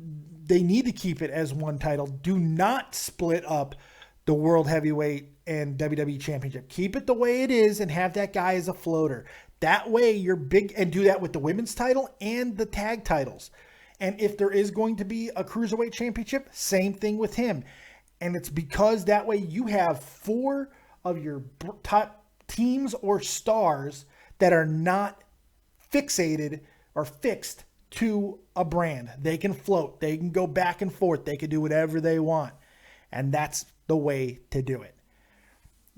they need to keep it as one title. Do not split up the World Heavyweight and WWE Championship. Keep it the way it is and have that guy as a floater. That way you're big, and do that with the women's title and the tag titles. And if there is going to be a Cruiserweight Championship, same thing with him. And it's because that way you have 4 of your top teams or stars that are not fixated or fixed to a brand. They can float. They can go back and forth. They can do whatever they want. And that's the way to do it.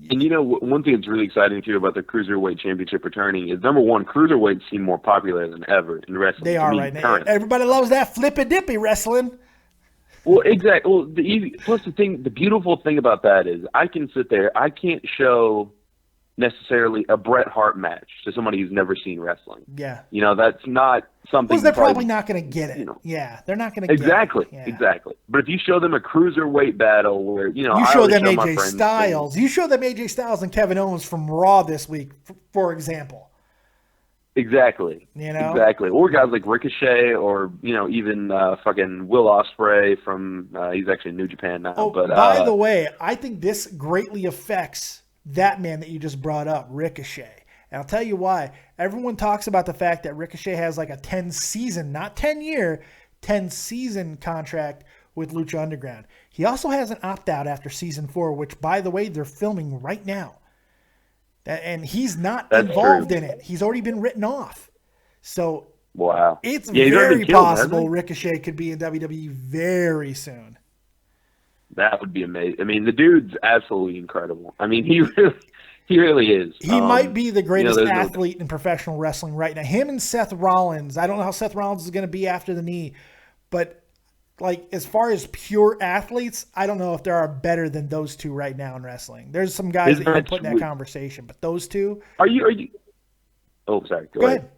And one thing that's really exciting too about the Cruiserweight Championship returning is, number one, Cruiserweights seem more popular than ever in wrestling. They are right now. Everybody loves that flippy-dippy wrestling. Well, exactly. Well, plus the beautiful thing about that is I can sit there. I can't show necessarily a Bret Hart match to somebody who's never seen wrestling. Yeah. That's not something. Because they're probably not going to get it. Yeah, they're not going to get it. Exactly. But if you show them a Cruiserweight battle where, you show them AJ Styles. You show them AJ Styles and Kevin Owens from Raw this week, for example. Exactly. You know? Exactly. Or guys like Ricochet, or even fucking Will Ospreay from he's actually in New Japan now. Oh, but by the way, I think this greatly affects that man that you just brought up, Ricochet. And I'll tell you why. Everyone talks about the fact that Ricochet has like a 10-season, not 10-year, 10-season contract with Lucha Underground. He also has an opt-out after season 4, which, by the way, they're filming right now. And he's not involved in it. He's already been written off. So wow, it's very possible Ricochet could be in WWE very soon. That would be amazing. I mean, the dude's absolutely incredible. I mean, he really is. He might be the greatest athlete in professional wrestling right now. Him and Seth Rollins. I don't know how Seth Rollins is going to be after the knee, but like as far as pure athletes, I don't know if there are better than those two right now in wrestling. There's some guys that you can put in that conversation, but those two. Are you? Oh, sorry. Go ahead. ahead.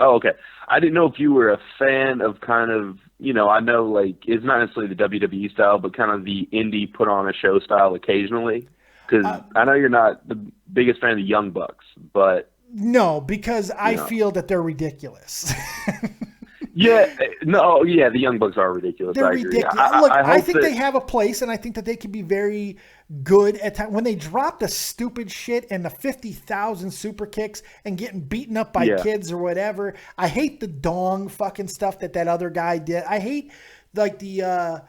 Oh, okay. I didn't know if you were a fan of kind of, I know like it's not necessarily the WWE style, but kind of the indie put on a show style occasionally. Because I know you're not the biggest fan of the Young Bucks, but no, because I feel that they're ridiculous. The Young Bucks are ridiculous. They're ridiculous. Look, I think they have a place, and I think that they could be very good at times. When they drop the stupid shit and the 50,000 super kicks and getting beaten up by kids or whatever, I hate the dong fucking stuff that other guy did. I hate like the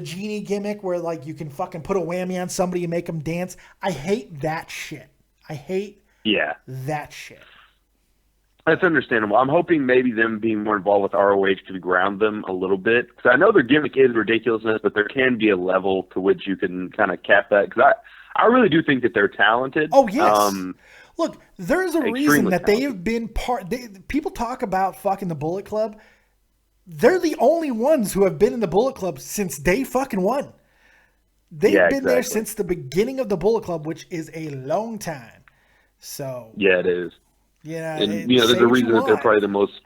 genie gimmick where like you can fucking put a whammy on somebody and make them dance. I hate that shit. I hate that shit. That's understandable. I'm hoping maybe them being more involved with ROH could ground them a little bit. Because I know their gimmick is ridiculousness, but there can be a level to which you can kind of cap that. Because I really do think that they're talented. Oh, yes. Look, there's a reason that they have been people talk about fucking the Bullet Club. They're the only ones who have been in the Bullet Club since day fucking one. They've been there since the beginning of the Bullet Club, which is a long time. So yeah, it is. Yeah, and there's a reason that they're probably the most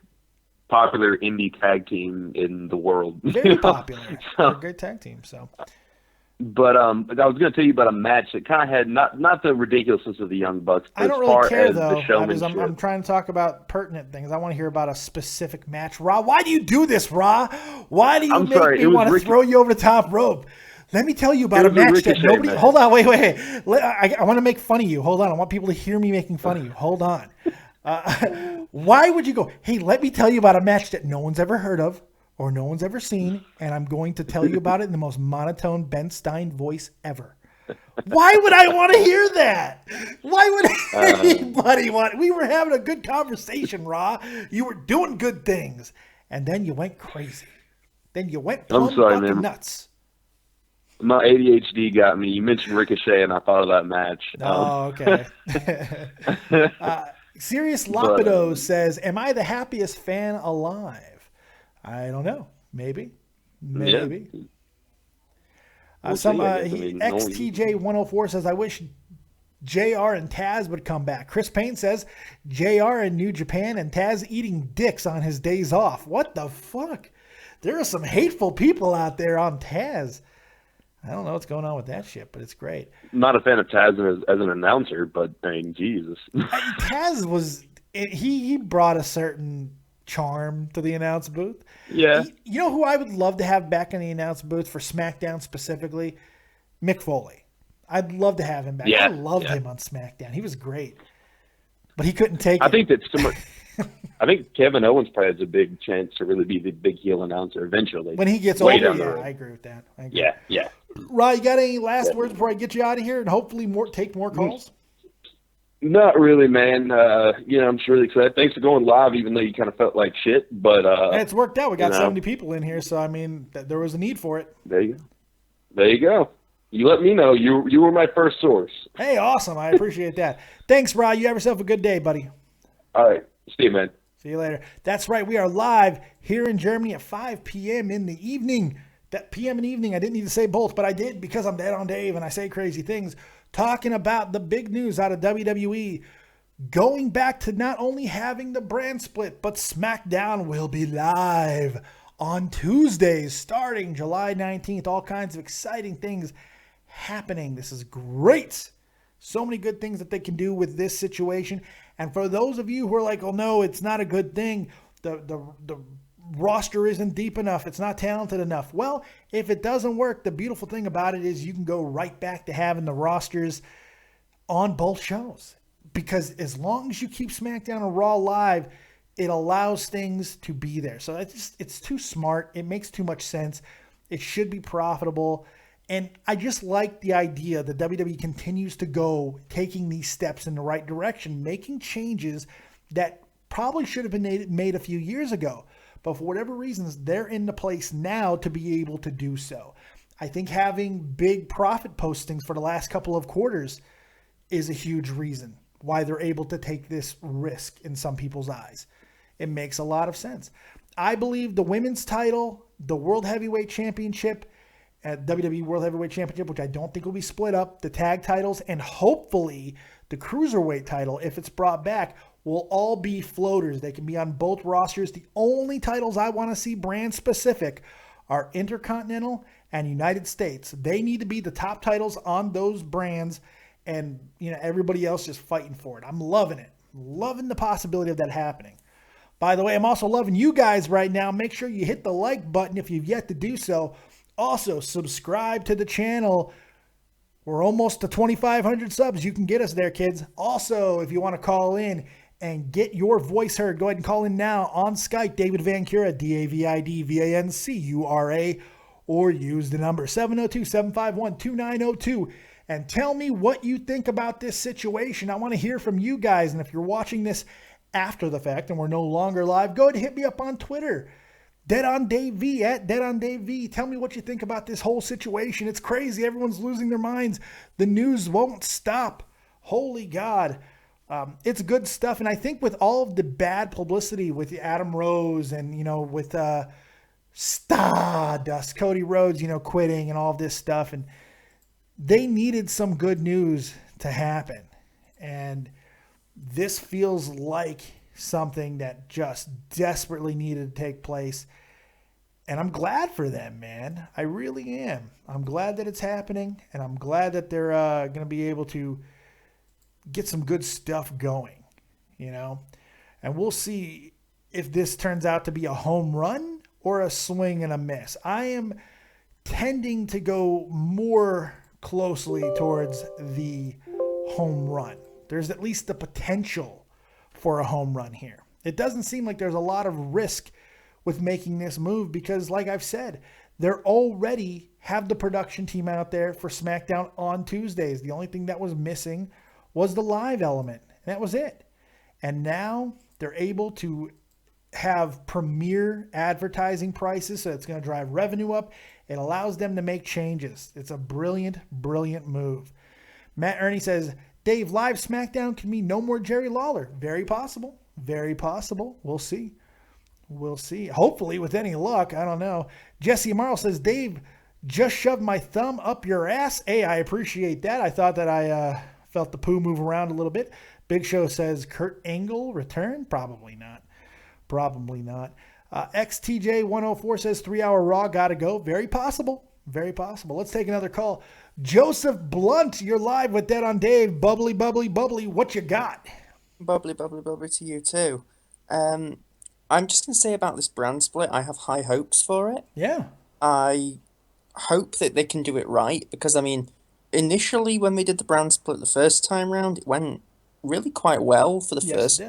popular indie tag team in the world. Very popular. They're a great tag team. So, but I was going to tell you about a match that kind of had not the ridiculousness of the Young Bucks. But I don't as really far care as though. The showmanship. I'm trying to talk about pertinent things. I want to hear about a specific match. Raw, why do you do this, Raw? Why do you make me want to throw you over the top rope? Let me tell you about a match that nobody. Man. Hold on, wait. I want to make fun of you. Hold on, I want people to hear me making fun of you. Hold on. Why would you go, hey, let me tell you about a match that no one's ever heard of or no one's ever seen, and I'm going to tell you about it in the most monotone Ben Stein voice ever. Why would I want to hear that? Why would anybody want? We were having a good conversation, Raw. You were doing good things, and then you went crazy. Then you went fucking nuts. My ADHD got me. You mentioned Ricochet, and I thought of that match. Oh, okay. Serious Lapido says, "Am I the happiest fan alive?" I don't know. Maybe. Yeah. We'll XTJ104 says, "I wish JR and Taz would come back." Chris Payne says, "JR in New Japan and Taz eating dicks on his days off." What the fuck? There are some hateful people out there on Taz. I don't know what's going on with that shit, but it's great. Not a fan of Taz as an announcer, but I mean, Jesus. Taz was he brought a certain charm to the announce booth. Yeah. You know who I would love to have back in the announce booth for SmackDown specifically? Mick Foley. I'd love to have him back. Yeah. I loved him on SmackDown. He was great, but he couldn't take it. I think that's similar. I think Kevin Owens probably has a big chance to really be the big heel announcer eventually. When he gets older, I agree with that. Yeah. Rod, you got any last words before I get you out of here and hopefully take more calls? Not really, man. I'm just really excited. Thanks for going live, even though you kind of felt like shit. But it's worked out. We got 70 people in here, so I mean, there was a need for it. There you go. You let me know. You were my first source. Hey, awesome. I appreciate that. Thanks, Rod. You have yourself a good day, buddy. All right. See you, man. See you later. That's right. We are live here in Germany at 5 p.m. in the evening. That p.m. and evening, I didn't need to say both, but I did because I'm Dead on Dave and I say crazy things. Talking about the big news out of WWE. Going back to not only having the brand split, but SmackDown will be live on Tuesdays starting July 19th. All kinds of exciting things happening. This is great. So many good things that they can do with this situation. And for those of you who are like, oh no, it's not a good thing. The roster isn't deep enough. It's not talented enough. Well, if it doesn't work, the beautiful thing about it is you can go right back to having the rosters on both shows. Because as long as you keep SmackDown and Raw live, it allows things to be there. So it's too smart. It makes too much sense. It should be profitable. And I just like the idea that WWE continues to go taking these steps in the right direction, making changes that probably should have been made a few years ago. But for whatever reasons, they're in the place now to be able to do so. I think having big profit postings for the last couple of quarters is a huge reason why they're able to take this risk in some people's eyes. It makes a lot of sense. I believe the women's title, the World Heavyweight Championship, WWE World Heavyweight Championship, which I don't think will be split up, the tag titles, and hopefully the Cruiserweight title, if it's brought back, will all be floaters. They can be on both rosters. The only titles I want to see brand specific are Intercontinental and United States. They need to be the top titles on those brands, and everybody else just fighting for it. I'm loving it. Loving the possibility of that happening. By the way, I'm also loving you guys right now. Make sure you hit the like button if you've yet to do so. Also, subscribe to the channel. We're almost to 2,500 subs. You can get us there, kids. Also, if you want to call in and get your voice heard, go ahead and call in now on Skype, David Vancura, DAVIDVANCURA, or use the number 702-751-2902. And tell me what you think about this situation. I want to hear from you guys. And if you're watching this after the fact and we're no longer live, go ahead and hit me up on Twitter. DeadOnDaveV, at DeadOnDaveV. Tell me what you think about this whole situation. It's crazy. Everyone's losing their minds. The news won't stop. Holy God. It's good stuff. And I think with all of the bad publicity with Adam Rose and, with Stardust, Cody Rhodes, quitting and all of this stuff, and they needed some good news to happen. And this feels like something that just desperately needed to take place. And I'm glad for them, man. I really am. I'm glad that it's happening, and I'm glad that they're going to be able to get some good stuff going, And we'll see if this turns out to be a home run or a swing and a miss. I am tending to go more closely towards the home run. There's at least the potential for a home run here. It doesn't seem like there's a lot of risk with making this move because, like I've said, they're already have the production team out there for SmackDown on Tuesdays. The only thing that was missing was the live element. And that was it. And now they're able to have premier advertising prices, so it's going to drive revenue up. It allows them to make changes. It's a brilliant, brilliant move. Matt Ernie says, Dave, live SmackDown can mean no more Jerry Lawler. Very possible. Very possible. We'll see. We'll see. Hopefully, with any luck. I don't know. Jesse Amaro says, Dave, just shoved my thumb up your ass. Hey, I appreciate that. I thought that I felt the poo move around a little bit. Big Show says, Kurt Angle return? Probably not. Probably not. XTJ104 says, 3-hour Raw, gotta go. Very possible. Very possible. Let's take another call. Joseph Blunt, you're live with Dead on Dave. Bubbly, bubbly, bubbly. What you got? Bubbly, bubbly, bubbly to you too. I'm just going to say about this brand split, I have high hopes for it. Yeah. I hope that they can do it right because, initially when they did the brand split the first time round, it went really quite well for the first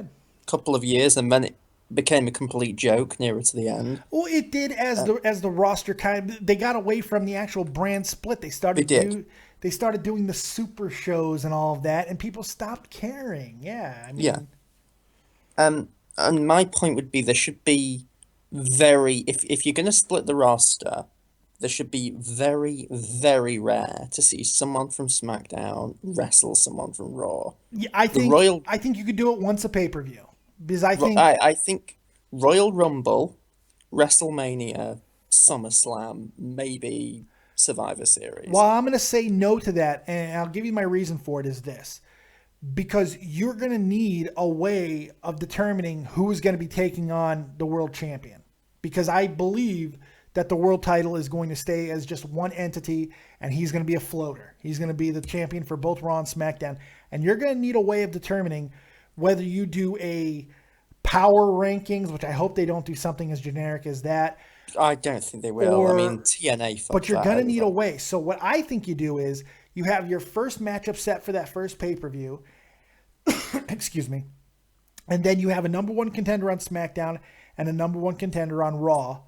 couple of years, and then it became a complete joke nearer to the end. Well, it did as the roster they got away from the actual brand split. They started doing the super shows and all of that, and people stopped caring. Yeah. And my point would be there should be if you're going to split the roster, there should be very, very rare to see someone from SmackDown wrestle someone from Raw. Yeah, I think you could do it once a pay-per-view. Because I think Royal Rumble, WrestleMania, SummerSlam, maybe Survivor Series. Well, I'm going to say no to that, and I'll give you my reason for it is this. Because you're going to need a way of determining who is going to be taking on the world champion. Because I believe that the world title is going to stay as just one entity, and he's going to be a floater. He's going to be the champion for both Raw and SmackDown. And you're going to need a way of determining whether you do a power rankings, which I hope they don't do something as generic as that. I don't think they will. I mean, TNA. But you're going to need a way. So what I think you do is you have your first matchup set for that first pay-per-view. Excuse me. And then you have a number one contender on SmackDown and a number one contender on Raw.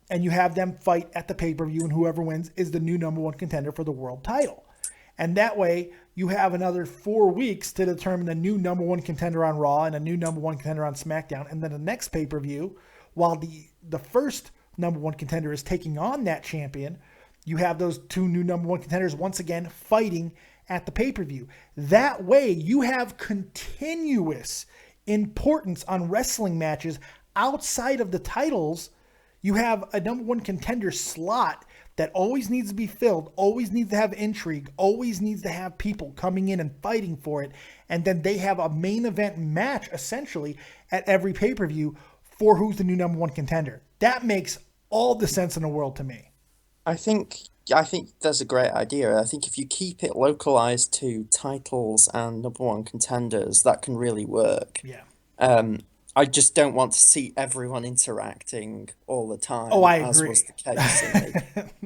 And you have them fight at the pay-per-view, and whoever wins is the new number one contender for the world title. And that way, you have another 4 weeks to determine a new number one contender on Raw and a new number one contender on SmackDown. And then the next pay-per-view, while the first number one contender is taking on that champion, you have those two new number one contenders once again fighting at the pay-per-view. That way, you have continuous importance on wrestling matches outside of the titles. You have a number one contender slot that always needs to be filled, always needs to have intrigue, always needs to have people coming in and fighting for it. And then they have a main event match, essentially, at every pay-per-view for who's the new number one contender. That makes all the sense in the world to me. I think that's a great idea. I think if you keep it localized to titles and number one contenders, that can really work. Yeah. I just don't want to see everyone interacting all the time. Oh, I as agree. Was the case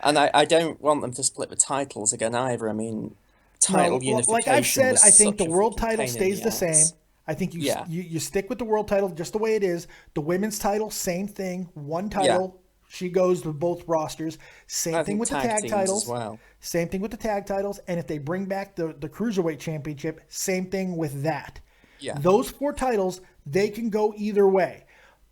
and I don't want them to split the titles again either. I mean, title unification. Like I've said, I think the such a world fucking title pain in stays the same. ass. I think you stick with the world title just the way it is. The women's title, same thing. One title. She goes to both rosters. Same thing with the tag titles. As well. Same thing with the tag titles. And if they bring back the Cruiserweight Championship, same thing with that. Yeah. Those 4 titles, they can go either way.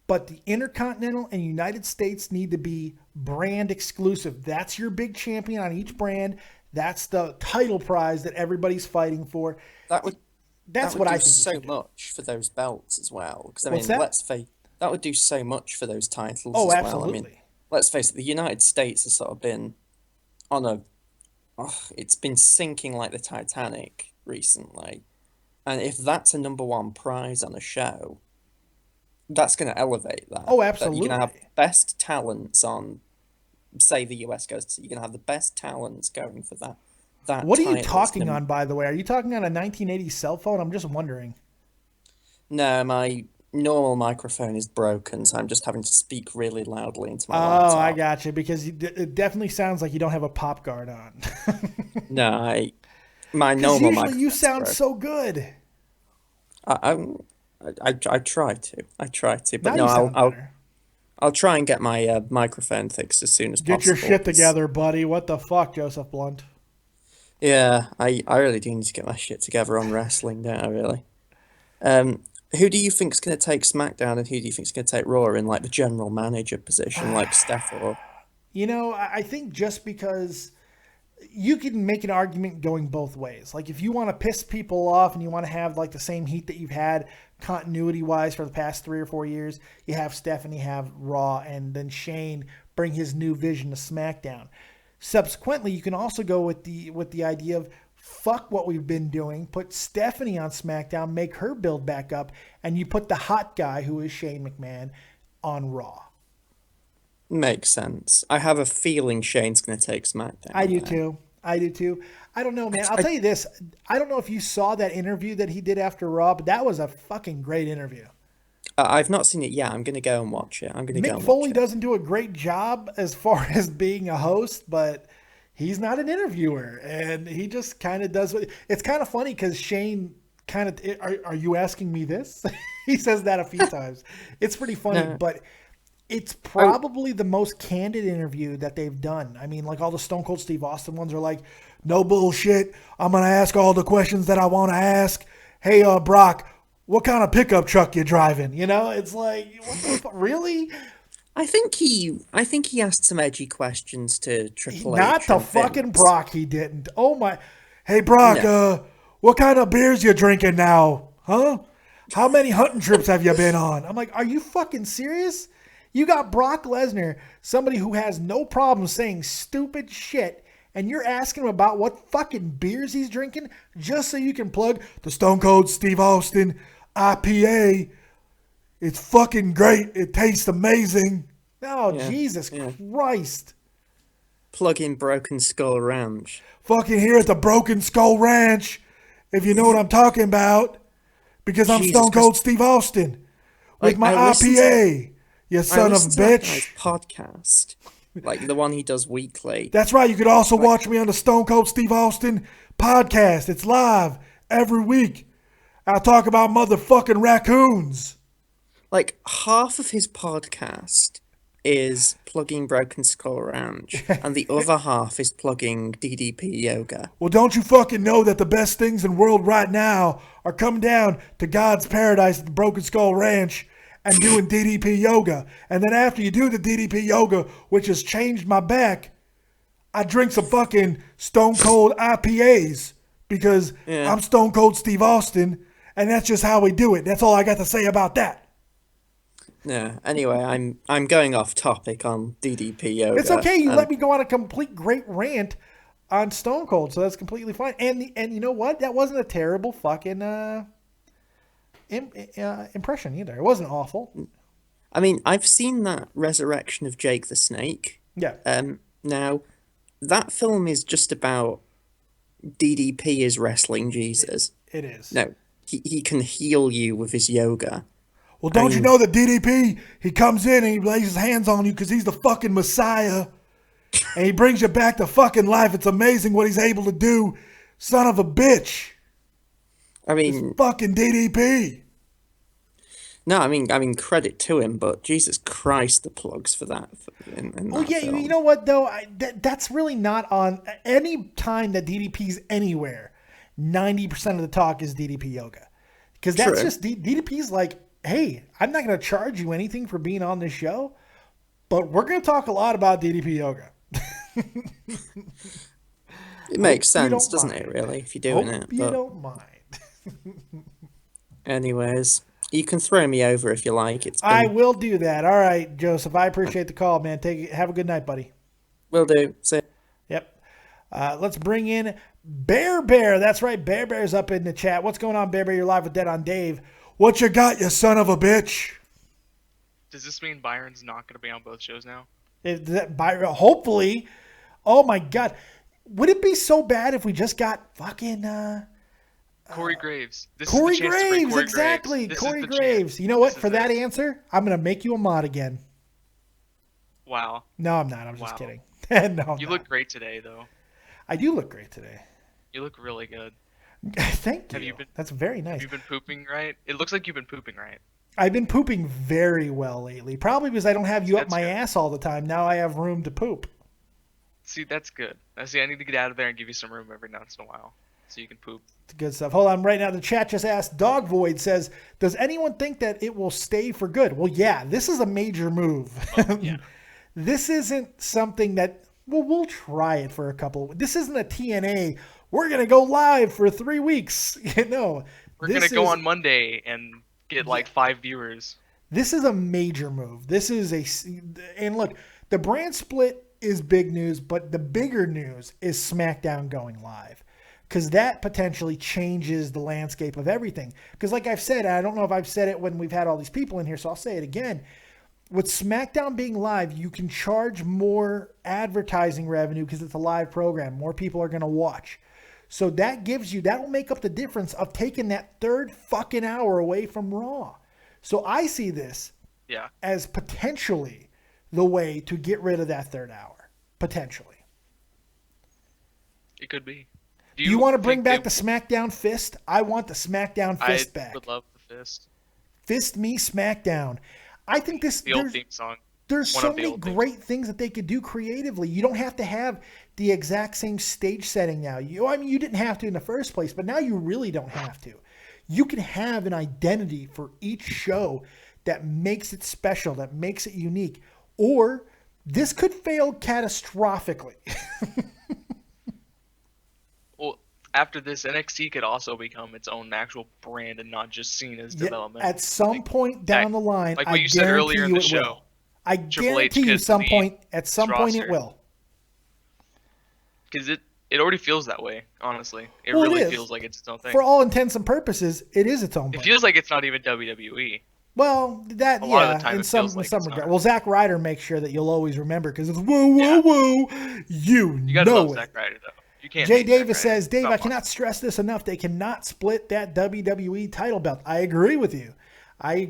But the Intercontinental and United States need to be brand exclusive. That's your big champion on each brand. That's the title prize that everybody's fighting for. That's what I think. So much for those belts as well. Because I mean, let's face that would do so much for those titles. Oh, as absolutely. Well. I mean, let's face it, the United States has sort of been on it's been sinking like the Titanic recently. And if that's a number one prize on a show, that's going to elevate that. Oh, absolutely. You're going to have best talents on, say the US goes to, you're going to have the best talents going for that. What are you talking on, by the way? Are you talking on a 1980 cell phone? I'm just wondering. No, my normal microphone is broken, so I'm just having to speak really loudly into my laptop. Oh, I got you, because it definitely sounds like you don't have a pop guard on. No, my normal microphone. Usually you sound so good. I try to, but now no, I'll try and get my microphone fixed as soon as possible. Get your shit together, buddy. What the fuck, Joseph Blunt? Yeah, I really do need to get my shit together on wrestling, don't I, really? Who do you think's going to take SmackDown and who do you think's going to take Raw in, like, the general manager position, like Steph or... You know, I think just because you can make an argument going both ways. Like, if you want to piss people off and you want to have, like, the same heat that you've had continuity-wise for the past 3 or 4 years, you have Stephanie have Raw, and then Shane bring his new vision to SmackDown. Subsequently, you can also go with the idea of fuck what we've been doing, put Stephanie on SmackDown, make her build back up, and you put the hot guy, who is Shane McMahon, on Raw. Makes sense. I have a feeling Shane's going to take SmackDown. I do too. I don't know, man. I'll tell you this. I don't know if you saw that interview that he did after Raw, but that was a fucking great interview. I've not seen it yet. I'm going to go and watch it. Mick Foley doesn't do a great job as far as being a host, but he's not an interviewer, and he just kind of does what... It's kind of funny because Shane kind of... Are you asking me this? He says that a few times. It's pretty funny, but it's probably the most candid interview that they've done. I mean, like all the Stone Cold Steve Austin ones are like, no bullshit. I'm going to ask all the questions that I want to ask. Hey, Brock, what kind of pickup truck you driving? You know, it's like, what the fuck? Really? I think he asked some edgy questions to Triple H. Not to fucking Brock, he didn't. Oh my! Hey Brock, what kind of beers you drinking now? Huh? How many hunting trips have you been on? I'm like, are you fucking serious? You got Brock Lesnar, somebody who has no problem saying stupid shit, and you're asking him about what fucking beers he's drinking just so you can plug the Stone Cold Steve Austin IPA. It's fucking great. It tastes amazing. Oh, Yeah, Jesus yeah. Christ. Plug in Broken Skull Ranch. Fucking here at the Broken Skull Ranch, if you know what I'm talking about. Because I'm Jesus Stone Cold Steve Austin with Like, my I listened to- IPA, you I son of a listened to that bitch. guy's podcast, like the one he does weekly. That's right. You could also watch me on the Stone Cold Steve Austin podcast. It's live every week. I'll talk about motherfucking raccoons. Like, half of his podcast is plugging Broken Skull Ranch, and the other half is plugging DDP Yoga. Well, don't you fucking know that the best things in the world right now are coming down to God's paradise at the Broken Skull Ranch and doing DDP yoga. And then after you do the DDP yoga, which has changed my back, I drink some fucking Stone Cold IPAs because I'm Stone Cold Steve Austin, and that's just how we do it. That's all I got to say about that. Yeah. Anyway, I'm going off topic on DDP Yoga. It's okay. You let me go on a complete great rant on Stone Cold, so that's completely fine. And you know what? That wasn't a terrible fucking impression either. It wasn't awful. I mean, I've seen that Resurrection of Jake the Snake. Yeah. Now, that film is just about DDP is wrestling Jesus. It is. No, he can heal you with his yoga. Well, don't you know that DDP, he comes in and he lays his hands on you because he's the fucking Messiah. And he brings you back to fucking life. It's amazing what he's able to do. Son of a bitch. I mean... It's fucking DDP. No, I mean, credit to him, but Jesus Christ, the plugs for that. In Well, that yeah, film. you know what, though? That's really not on... Any time that DDP's anywhere, 90% of the talk is DDP Yoga. Because that's True. just... DDP's like, hey, I'm not going to charge you anything for being on this show, but we're going to talk a lot about DDP Yoga. It makes sense, doesn't it, really, if you're doing it? You But don't mind. anyways, you can throw me over if you like. I will do that. All right, Joseph, I appreciate the call, man. Have a good night, buddy. Will do. See. Yep. Let's bring in Bear. That's right. Bear's up in the chat. What's going on, Bear? You're live with Dead on Dave. What you got, you son of a bitch? Does this mean Byron's not going to be on both shows now? Hopefully. Oh, my God. Would it be so bad if we just got fucking... Corey Graves. Corey Graves, exactly. Corey Graves. You know what? For that answer, I'm going to make you a mod again. Wow. No, I'm not. I'm just kidding. No, you look great today, though. I do look great today. You look really good. Thank you. That's very nice. Have you been pooping right? It looks like you've been pooping right. I've been pooping very well lately. Probably because I don't have you up my ass all the time. Now I have room to poop. See, that's good. I need to get out of there and give you some room every once in a while so you can poop. It's good stuff. Hold on. Right now, the chat just asked, Dog Void says, does anyone think that it will stay for good? Well, yeah, this is a major move. Yeah. This isn't something that, well, we'll try it for a couple. This isn't a TNA. We're going to go live for 3 weeks. No. We're going to go on Monday and get like 5 viewers. This is a major move. This is and look, the brand split is big news, but the bigger news is SmackDown going live. Because that potentially changes the landscape of everything. Because like I've said, I don't know if I've said it when we've had all these people in here, so I'll say it again. With SmackDown being live, you can charge more advertising revenue because it's a live program. More people are going to watch. So that will make up the difference of taking that third fucking hour away from Raw. So I see this as potentially the way to get rid of that third hour. Potentially. It could be. Do you want to bring back the SmackDown fist? I want the SmackDown fist back. I would love the fist. Fist me SmackDown. I think the old theme song. There's so many great things that they could do creatively. You don't have to have the exact same stage setting now. You didn't have to in the first place, but now you really don't have to. You can have an identity for each show that makes it special, that makes it unique. Or this could fail catastrophically. Well, after this, NXT could also become its own actual brand and not just seen as development. At some point down the line, like what you said earlier in the show. I guarantee you at some point it will. Because it already feels that way, honestly. It feels like it's its own thing. For all intents and purposes, it is its own brand. It feels like it's not even WWE. Well, that A lot of the time in it some feels like some it's regard. not. Well, Zack Ryder makes sure that you'll always remember because it's woo. You gotta know love it. Zack Ryder though. You can't. Jay hate Zack Davis Ryder. says, Dave, Come I on. cannot stress this enough. They cannot split that WWE title belt. I agree with you. I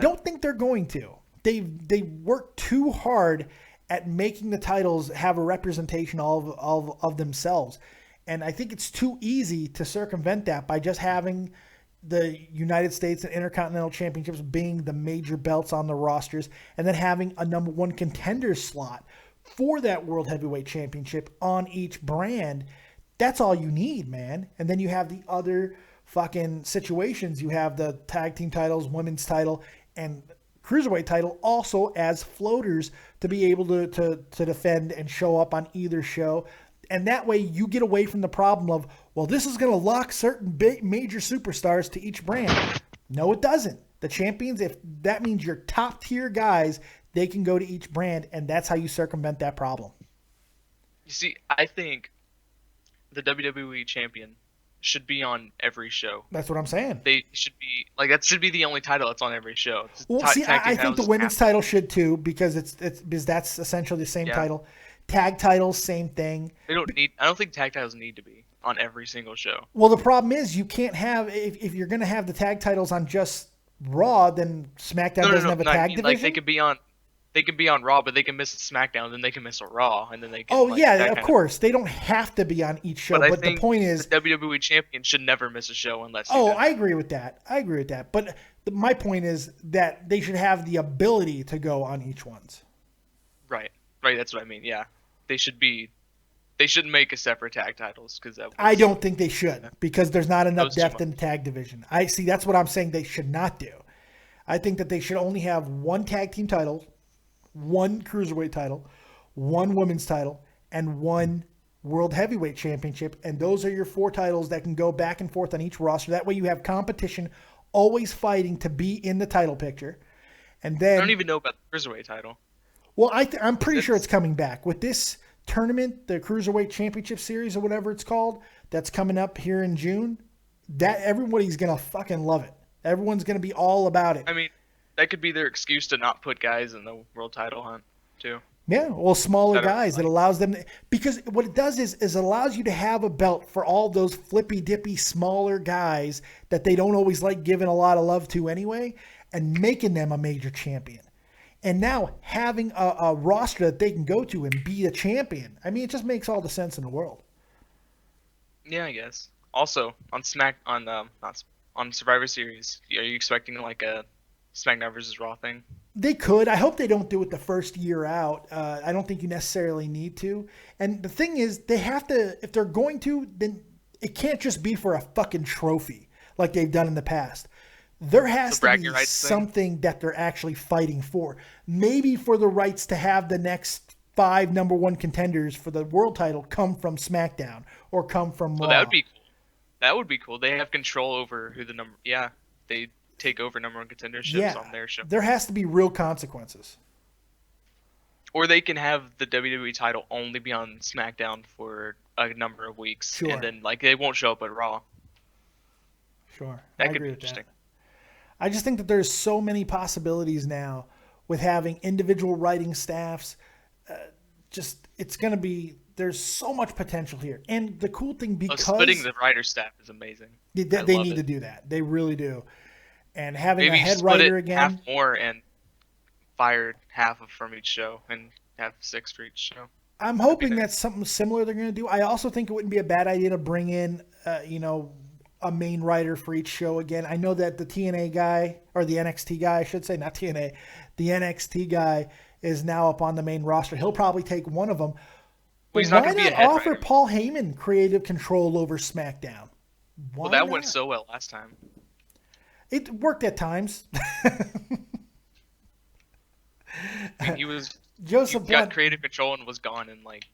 don't think they're going to. They worked too hard at making the titles have a representation of themselves. And I think it's too easy to circumvent that by just having the United States and Intercontinental Championships being the major belts on the rosters and then having a number one contender slot for that World Heavyweight Championship on each brand. That's all you need, man. And then you have the other fucking situations. You have the tag team titles, women's title, and cruiserweight title also as floaters to be able to defend and show up on either show. And that way you get away from the problem of, well, this is going to lock certain big major superstars to each brand. No, it doesn't. The champions, if that means your top tier guys, they can go to each brand, and that's how you circumvent that problem. You see, I think the WWE champion should be on every show. That's what I'm saying. They should be like that. Should be the only title that's on every show. Well, see, I think the women's title should too, because it's because that's essentially the same title. Tag titles, same thing. They don't need. I don't think tag titles need to be on every single show. Well, the problem is you can't have if you're going to have the tag titles on just Raw, then SmackDown doesn't have a tag division. Like they could be on Raw, but they can miss a SmackDown, then they can miss a Raw, and then they can. Oh yeah, of course they don't have to be on each show. But the point is, the WWE champion should never miss a show unless. I agree with that. But my point is that they should have the ability to go on each ones. Right. That's what I mean. Yeah, they should be. They shouldn't make a separate tag titles because I don't think they should because there's not enough depth in the tag division. I see. That's what I'm saying. They should not do. I think that they should only have one tag team title, one cruiserweight title, one women's title, and one world heavyweight championship. And those are your 4 titles that can go back and forth on each roster. That way you have competition always fighting to be in the title picture. And then I don't even know about the cruiserweight title. Well, I'm pretty sure it's coming back with this tournament, the Cruiserweight Championship Series or whatever it's called, that's coming up here in June. That everybody's gonna fucking love it. Everyone's gonna be all about it. I mean, that could be their excuse to not put guys in the world title hunt too. Yeah, well, smaller guys. It allows them to, because what it does is it allows you to have a belt for all those flippy dippy smaller guys that they don't always like giving a lot of love to anyway, and making them a major champion. And now having a roster that they can go to and be a champion. I mean, it just makes all the sense in the world. Yeah, I guess. Also, on on Survivor Series, are you expecting like a SmackDown versus Raw thing? They could. I hope they don't do it the first year out. I don't think you necessarily need to. And the thing is, they have to, if they're going to, then it can't just be for a fucking trophy like they've done in the past. There has to be something that they're actually fighting for. Maybe for the rights to have the next 5 number 1 contenders for the world title come from SmackDown or come from Raw. That would be cool. That would be cool. They have control over who the number. Yeah, they take over number 1 contenderships on their show. There has to be real consequences. Or they can have the WWE title only be on SmackDown for a number of weeks, and then like they won't show up at Raw. Sure, that I could agree be with interesting. That. I just think that there's so many possibilities now with having individual writing staffs. It's going to be, there's so much potential here. And the cool thing, because splitting the writer staff is amazing. They need to do that. They really do. And having maybe a head split writer it again. half more and fired half from each show and have 6 for each show. I'm hoping that's something similar they're going to do. I also think it wouldn't be a bad idea to bring in, a main writer for each show again. I know that the TNA guy, or the NXT guy, I should say, not TNA, the NXT guy is now up on the main roster. He'll probably take one of them. But why not offer Paul Heyman creative control over SmackDown? Well, that went so well last time. It worked at times. I mean, Joseph Blunt got creative control and was gone in like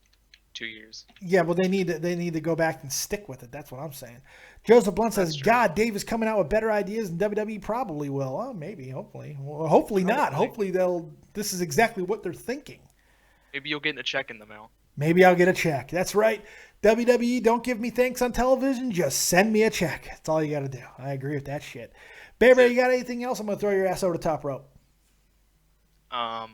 2 years. Yeah, well, they need to go back and stick with it. That's what I'm saying. Joseph Blunt says, God, Dave is coming out with better ideas than WWE probably will. Oh, maybe, hopefully. Well, hopefully not. Hopefully this is exactly what they're thinking. Maybe you'll get a check in the mail. Maybe I'll get a check. That's right. WWE, don't give me thanks on television. Just send me a check. That's all you got to do. I agree with that shit. Baby, you got anything else? I'm going to throw your ass over the top rope. I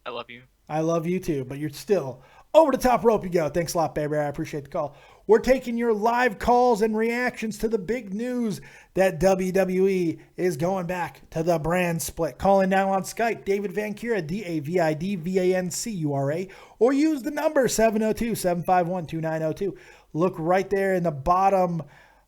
love you. I love you too, but you're still over the top rope you go. Thanks a lot, baby. I appreciate the call. We're taking your live calls and reactions to the big news that WWE is going back to the brand split. Calling now on Skype, David Vancura, DavidVancura, or use the number 702-751-2902. Look right there in the bottom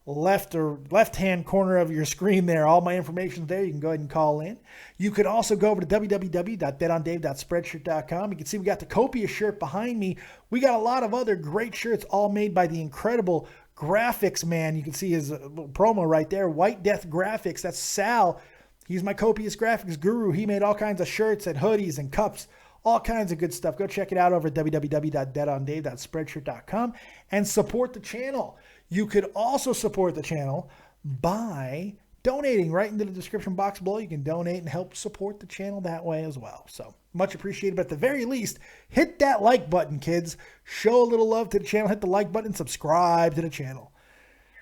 left-hand corner of your screen there. All my information is there. You can go ahead and call in. You could also go over to www.betondave.spreadshirt.com. You can see we got the Copious shirt behind me. We got a lot of other great shirts all made by the incredible graphics man. You can see his little promo right there. White Death Graphics. That's Sal. He's my Copious graphics guru. He made all kinds of shirts and hoodies and cups. All kinds of good stuff. Go check it out over at www.betondave.spreadshirt.com and support the channel. You could also support the channel by donating right into the description box below. You can donate and help support the channel that way as well. So much appreciated. But at the very least, hit that like button, kids. Show a little love to the channel. Hit the like button. Subscribe to the channel.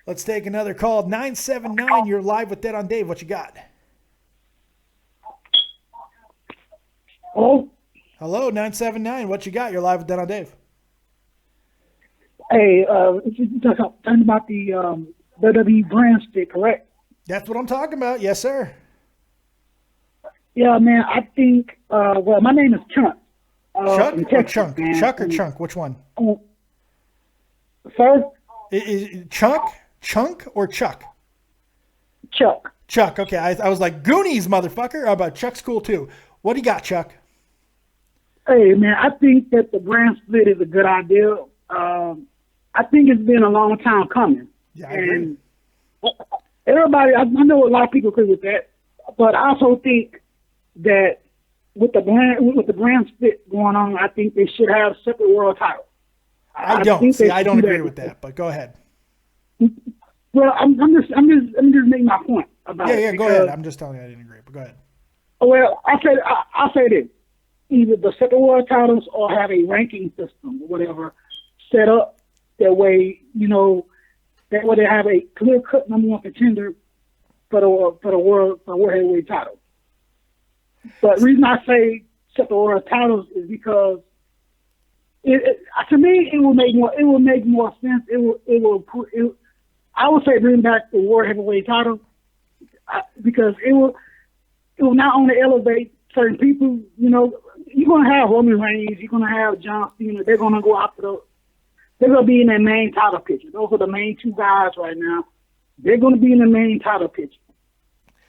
Let's take another call. 979, you're live with Dead on Dave. What you got? Hello? Hello, 979. What you got? You're live with Dead on Dave. Hey, you're talking about the WWE brand stick, correct? That's what I'm talking about. Yes, sir. Yeah, man, I think, well, my name is Chunk. Chuck or Texas, Chunk? Man. Chuck or Chunk? Which one? Sir? Is Chunk or Chuck? Chuck. Chuck, okay. I was like, Goonies, motherfucker. How about Chuck's cool, too. What do you got, Chuck? Hey, man, I think that the brand split is a good idea. I think it's been a long time coming. Yeah, I agree. Everybody, I know a lot of people agree with that, but I also think that with the brand split going on, I think they should have separate world titles. I don't agree with that, but go ahead. Well, I'm just making my point about it. Yeah, go ahead. I'm just telling you I didn't agree, but go ahead. Well, I'll say this: either the separate world titles or have a ranking system or whatever set up that way. That way they have a clear-cut number one contender for the world heavyweight title. But the reason I say separate world titles is because to me it will make more sense. I would say bring back the world heavyweight title because it will not only elevate certain people. You're gonna have Roman Reigns, you're gonna have John Cena. They're gonna go after they're going to be in that main title picture. Those are the main two guys right now. They're going to be in the main title picture.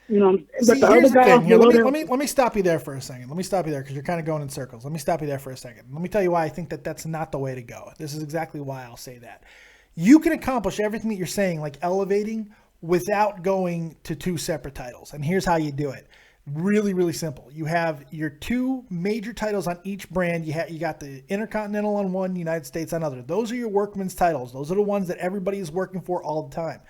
But See, the other guys... Let me stop you there for a second. Let me stop you there because you're kind of going in circles. Let me stop you there for a second. Let me tell you why I think that that's not the way to go. This is exactly why I'll say that. You can accomplish everything that you're saying, like elevating, without going to two separate titles. And here's how you do it. Really, really simple. You have your two major titles on each brand. You got the Intercontinental on one, United States on other. Those are your workman's titles. Those are the ones that everybody is working for all the time.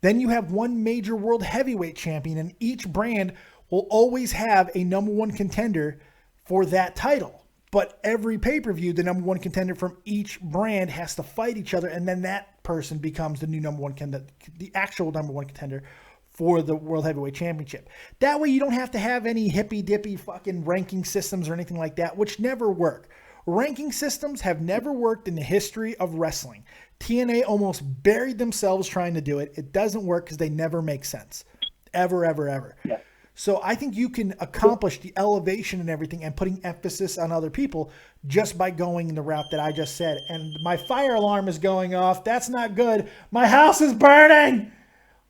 Then you have one major world heavyweight champion, and each brand will always have a number one contender for that title. But every pay-per-view, the number one contender from each brand has to fight each other, and then that person becomes the new number one contender, the actual number one contender for the World Heavyweight Championship. That way you don't have to have any hippy-dippy fucking ranking systems or anything like that, which never work. Ranking systems have never worked in the history of wrestling. TNA almost buried themselves trying to do it. It doesn't work because they never make sense. Ever, ever, ever. Yeah. So I think you can accomplish the elevation and everything and putting emphasis on other people just by going in the route that I just said. And my fire alarm is going off. That's not good. My house is burning.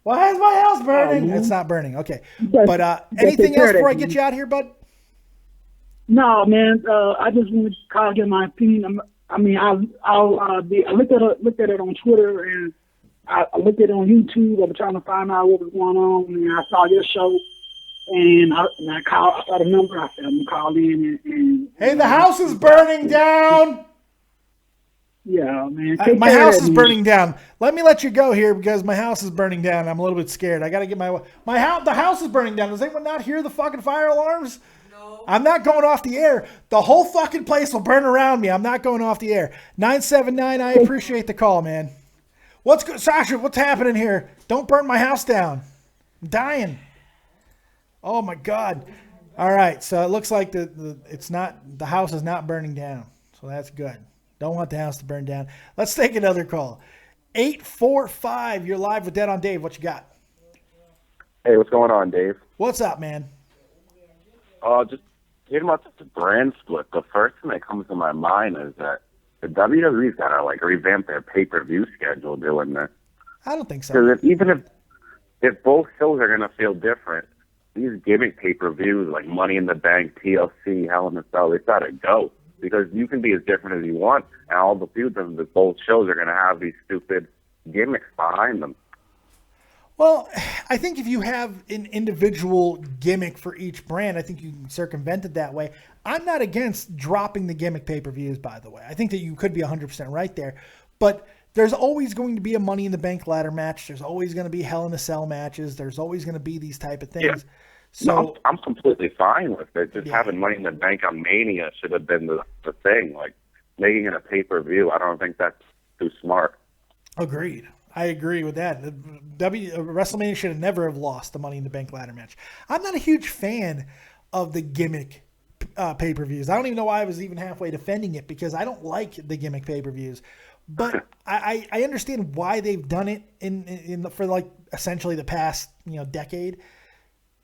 Why is my house burning? It's not burning. Okay. But anything else before I get you out here, bud? No, man. I just want to call get my opinion. I looked at it on Twitter and I looked at it on YouTube. I was trying to find out what was going on, and I saw your show. And I called. I got a number. I said I'm gonna call in and hey, the house is burning down. Yeah, man. My house is burning down. Let me let you go here because my house is burning down. I'm a little bit scared. I got to get my house. The house is burning down. Does anyone not hear the fucking fire alarms? No. I'm not going off the air. The whole fucking place will burn around me. I'm not going off the air. 979. I appreciate the call, man. Sasha? What's happening here? Don't burn my house down. I'm dying. Oh my God. All right, so it looks like the house is not burning down. So that's good. Don't want the house to burn down. Let's take another call. 845, you're live with Dead on Dave. What you got? Hey, what's going on, Dave? What's up, man? Just hearing about the brand split, the first thing that comes to my mind is that the WWE's got to like revamp their pay-per-view schedule doing this. I don't think so. Because even if both shows are going to feel different, these gimmick pay-per-views like Money in the Bank, TLC, Hell in a Cell, they've got to go. Because you can be as different as you want, and all the feuds of the both shows are going to have these stupid gimmicks behind them. Well, I think if you have an individual gimmick for each brand, I think you can circumvent it that way. I'm not against dropping the gimmick pay-per-views, by the way. I think that you could be 100% right there. But there's always going to be a Money in the Bank ladder match. There's always going to be Hell in a Cell matches. There's always going to be these type of things. Yeah. So no, I'm completely fine with it. Just having Money in the Bank on Mania should have been the thing. Like, making it a pay-per-view, I don't think that's too smart. Agreed. I agree with that. WrestleMania should have never have lost the Money in the Bank ladder match. I'm not a huge fan of the gimmick pay-per-views. I don't even know why I was even halfway defending it, because I don't like the gimmick pay-per-views. But I understand why they've done it for like essentially the past decade.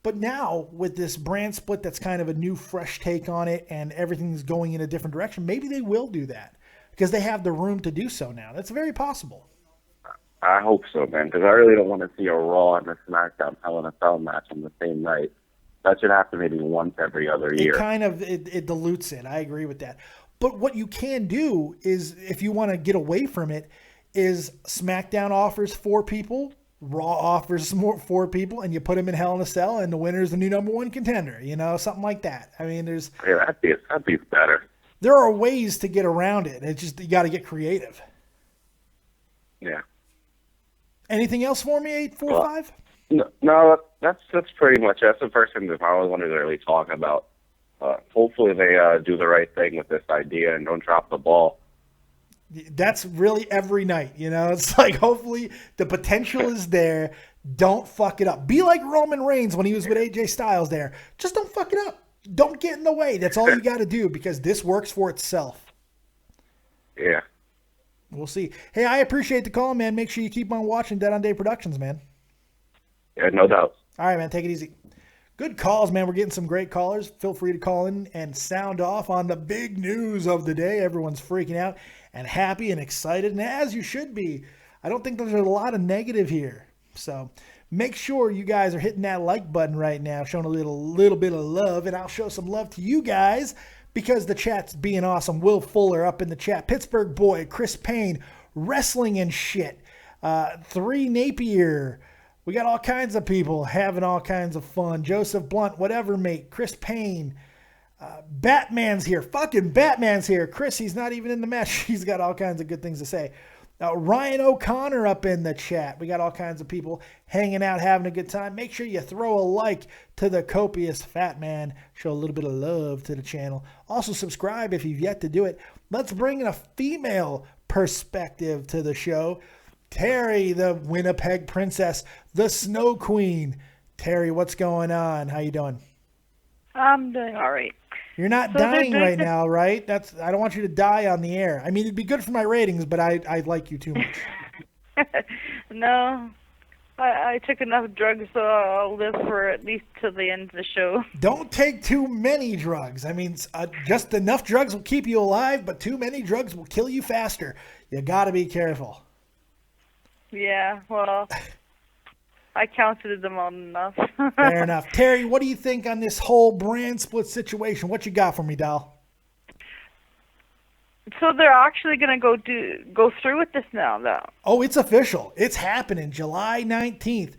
But now with this brand split, that's kind of a new, fresh take on it, and everything's going in a different direction. Maybe they will do that because they have the room to do so now. That's very possible. I hope so, man, because I really don't want to see a Raw and a SmackDown Hell in a Cell match on the same night. That should happen maybe once every other year. It dilutes it. I agree with that. But what you can do is, if you want to get away from it, is SmackDown offers 4 people, Raw offers 4 people, and you put them in Hell in a Cell, and the winner is the new number 1 contender. Something like that. I mean, that'd be better. There are ways to get around it. It's just you got to get creative. Yeah. Anything else for me, 845? No, that's pretty much it. That's the first thing that I always wanted to really talk about. Hopefully they do the right thing with this idea and don't drop the ball. That's really every night, It's like, hopefully the potential is there. Don't fuck it up. Be like Roman Reigns when he was with AJ Styles there. Just don't fuck it up. Don't get in the way. That's all you got to do, because this works for itself. Yeah. We'll see. Hey, I appreciate the call, man. Make sure you keep on watching Dead on Day Productions, man. Yeah, no doubt. All right, man. Take it easy. Good calls, man. We're getting some great callers. Feel free to call in and sound off on the big news of the day. Everyone's freaking out and happy and excited, and as you should be. I don't think there's a lot of negative here. So make sure you guys are hitting that like button right now, showing a little bit of love, and I'll show some love to you guys because the chat's being awesome. Will Fuller up in the chat. Pittsburgh Boy, Chris Payne, Wrestling and Shit. 3 Napier. We got all kinds of people having all kinds of fun. Joseph Blunt, whatever, mate. Chris Payne. Batman's here. Fucking Batman's here. Chris, he's not even in the match. He's got all kinds of good things to say. Ryan O'Connor up in the chat. We got all kinds of people hanging out, having a good time. Make sure you throw a like to the copious Fat Man. Show a little bit of love to the channel. Also subscribe if you've yet to do it. Let's bring in a female perspective to the show. Terry, the Winnipeg Princess, the Snow Queen. Terry, what's going on? How you doing? I'm doing all right. You're not dying right now, right? I don't want you to die on the air. I mean, it'd be good for my ratings, but I like you too much. No, I took enough drugs, so I'll live for at least till the end of the show. Don't take too many drugs. I mean, just enough drugs will keep you alive, but too many drugs will kill you faster. You got to be careful. Yeah, well, I counted them all enough. Fair enough. Terry, what do you think on this whole brand split situation? What you got for me, doll? So they're actually going to go through with this now, though. Oh, it's official. It's happening July 19th.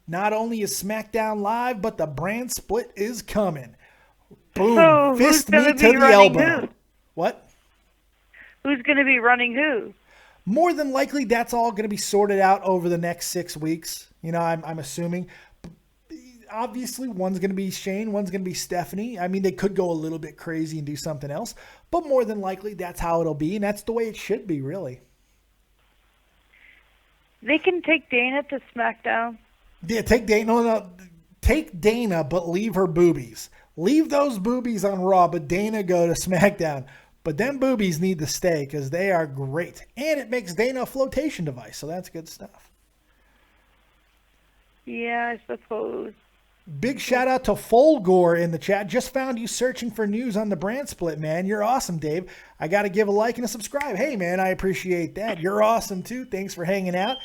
Not only is SmackDown live, but the brand split is coming. Boom. So Fist me to be the elbow. Who? What? Who's going to be running who? More than likely, that's all going to be sorted out over the next 6 weeks. I'm assuming. Obviously, one's going to be Shane, one's going to be Stephanie. I mean, they could go a little bit crazy and do something else, but more than likely, that's how it'll be, and that's the way it should be, really. They can take Dana to SmackDown. Yeah, take Dana. No, take Dana, but leave her boobies. Leave those boobies on Raw, but Dana go to SmackDown. But them boobies need to stay because they are great. And it makes Dana a flotation device, so that's good stuff. Yeah, I suppose. Big shout out to Folgore in the chat. Just found you searching for news on the brand split, man. You're awesome, Dave. I got to give a like and a subscribe. Hey, man, I appreciate that. You're awesome, too. Thanks for hanging out.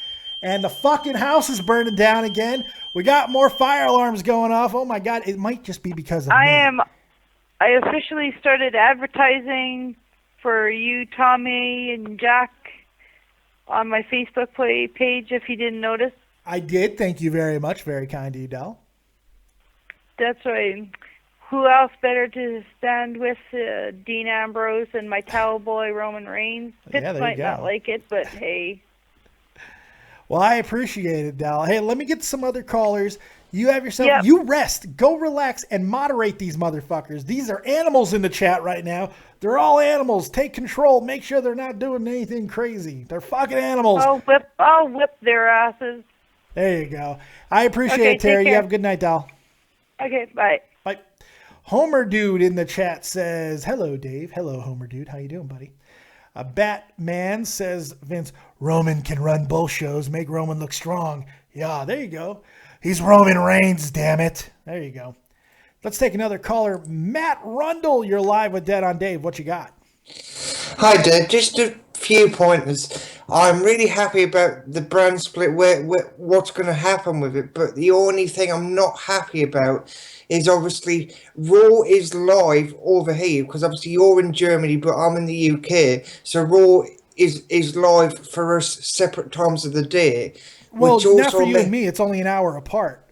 And the fucking house is burning down again. We got more fire alarms going off. Oh, my God. It might just be because of me. I officially started advertising for you, Tommy, and Jack on my Facebook page, if you didn't notice. I did. Thank you very much. Very kind of you, Del. That's right. Who else better to stand with Dean Ambrose and my towel boy, Roman Reigns? Pitts might not like it, but hey. Well, I appreciate it, Del. Hey, let me get some other callers. You have yourself, you rest, go relax, and moderate these motherfuckers. These are animals in the chat right now. They're all animals. Take control. Make sure they're not doing anything crazy. They're fucking animals. I'll whip their asses. There you go. I appreciate it, Terry. You have a good night, Del. Okay, bye. Bye. Homer Dude in the chat says, hello, Dave. Hello, Homer Dude. How you doing, buddy? Batman says, Vince, Roman can run both shows, make Roman look strong. Yeah, there you go. He's Roman Reigns, damn it. There you go. Let's take another caller. Matt Rundle, you're live with Dead on Dave. What you got? Hi, Dad. Just a few pointers. I'm really happy about the brand split, what's going to happen with it. But the only thing I'm not happy about is obviously Raw is live over here because obviously you're in Germany, but I'm in the UK. So Raw is live for us separate times of the day. Well, not for you and me. It's only an hour apart.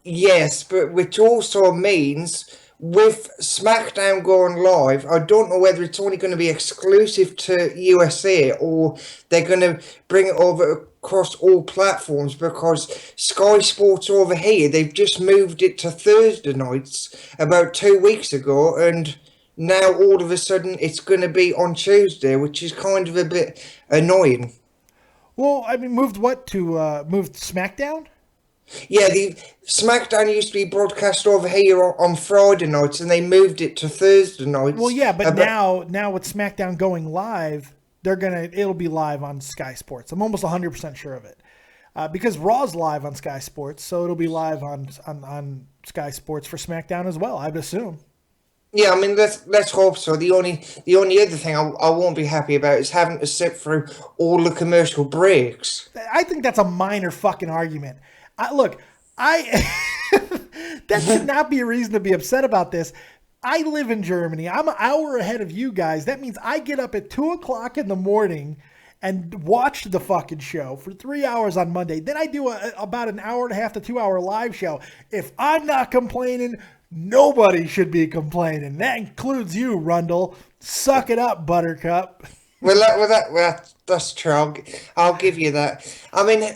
Yes, but which also means with SmackDown going live, I don't know whether it's only going to be exclusive to USA or they're going to bring it over across all platforms because Sky Sports over here, they've just moved it to Thursday nights about 2 weeks ago, and now all of a sudden it's going to be on Tuesday, which is kind of a bit annoying. Well, I mean, moved what to moved SmackDown? Yeah, the SmackDown used to be broadcast over here on Friday nights, and they moved it to Thursday nights. Well, yeah, but now with SmackDown going live, it'll be live on Sky Sports. I'm almost 100% sure of it, because Raw's live on Sky Sports, so it'll be live on Sky Sports for SmackDown as well, I'd assume. Yeah, I mean, let's hope so. The only other thing I won't be happy about is having to sit through all the commercial breaks. I think that's a minor fucking argument. That should not be a reason to be upset about this. I live in Germany. I'm an hour ahead of you guys. That means I get up at 2 o'clock in the morning and watch the fucking show for 3 hours on Monday. Then I do about an hour and a half to 2 hour live show. If I'm not complaining, nobody should be complaining. That includes you, Rundle. Suck it up, Buttercup. Well, that's true. I'll give you that. I mean,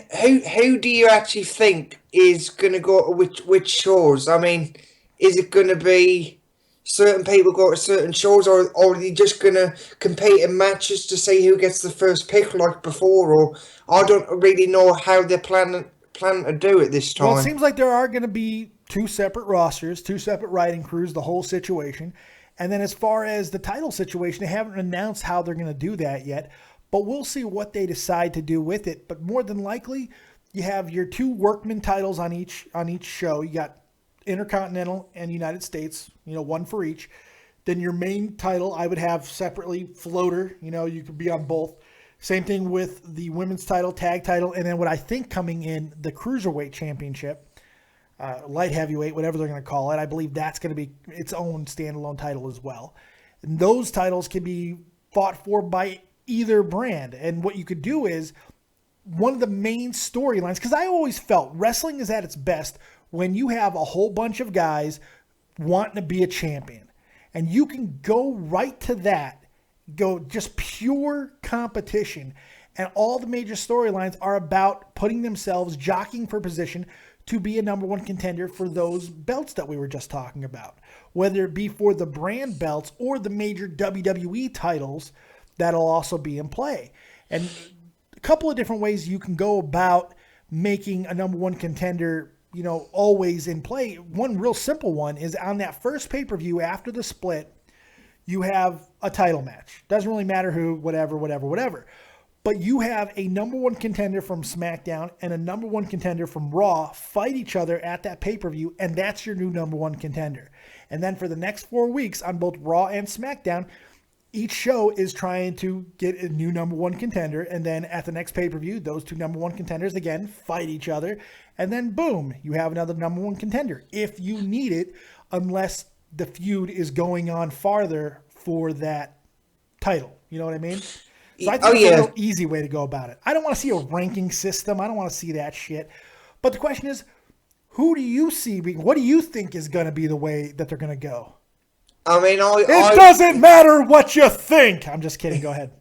who do you actually think is going to go to which shows? I mean, is it going to be certain people go to certain shows, or are they just going to compete in matches to see who gets the first pick like before? Or I don't really know how they're planning to do it this time. Well, it seems like there are going to be two separate rosters, two separate writing crews, the whole situation. And then as far as the title situation, they haven't announced how they're going to do that yet, but we'll see what they decide to do with it. But more than likely, you have your two workman titles on each show. You got Intercontinental and United States, one for each. Then your main title, I would have separately floater, you could be on both. Same thing with the women's title, tag title, and then what I think coming in, the Cruiserweight Championship. Light heavyweight, whatever they're going to call it. I believe that's going to be its own standalone title as well. And those titles can be fought for by either brand. And what you could do is one of the main storylines, because I always felt wrestling is at its best when you have a whole bunch of guys wanting to be a champion. And you can go right to that, go just pure competition. And all the major storylines are about putting themselves, jockeying for position to be a number one contender for those belts that we were just talking about, whether it be for the brand belts or the major WWE titles that'll also be in play. And a couple of different ways you can go about making a number one contender, always in play. One real simple one is on that first pay-per-view after the split, you have a title match. Doesn't really matter who, whatever. But you have a number one contender from SmackDown and a number one contender from Raw fight each other at that pay-per-view, and that's your new number one contender. And then for the next 4 weeks on both Raw and SmackDown, each show is trying to get a new number one contender, and then at the next pay-per-view, those two number one contenders again fight each other, and then boom, you have another number one contender if you need it, unless the feud is going on farther for that title. You know what I mean? So I think it's a real easy way to go about it. I don't want to see a ranking system. I don't want to see that shit. But the question is, who do you see? What do you think is going to be the way that they're going to go? I mean, it doesn't matter what you think. I'm just kidding. Go ahead.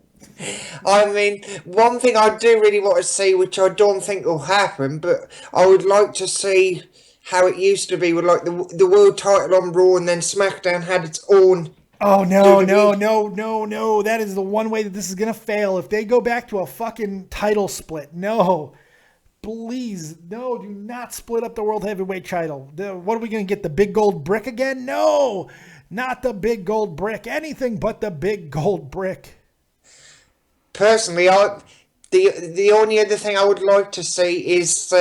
I mean, one thing I do really want to see, which I don't think will happen, but I would like to see how it used to be with like the world title on Raw, and then SmackDown had its own. Oh, no. That is the one way that this is going to fail. If they go back to a fucking title split, no. Please, no, do not split up the World Heavyweight title. What are we going to get, the big gold brick again? No, not the big gold brick. Anything but the big gold brick. Personally, the only other thing I would like to see is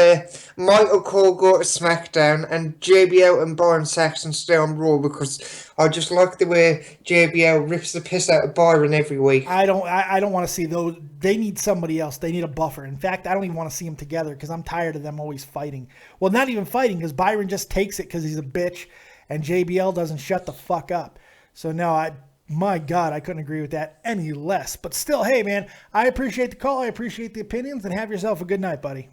Michael Cole go to SmackDown and JBL and Byron Saxton stay on Raw, because I just like the way JBL rips the piss out of Byron every week. I don't want to see those. They need somebody else. They need a buffer. In fact, I don't even want to see them together because I'm tired of them always fighting. Well, not even fighting, because Byron just takes it because he's a bitch, and JBL doesn't shut the fuck up. So no, my God, I couldn't agree with that any less. But still, hey, man, I appreciate the call. I appreciate the opinions, and have yourself a good night, buddy.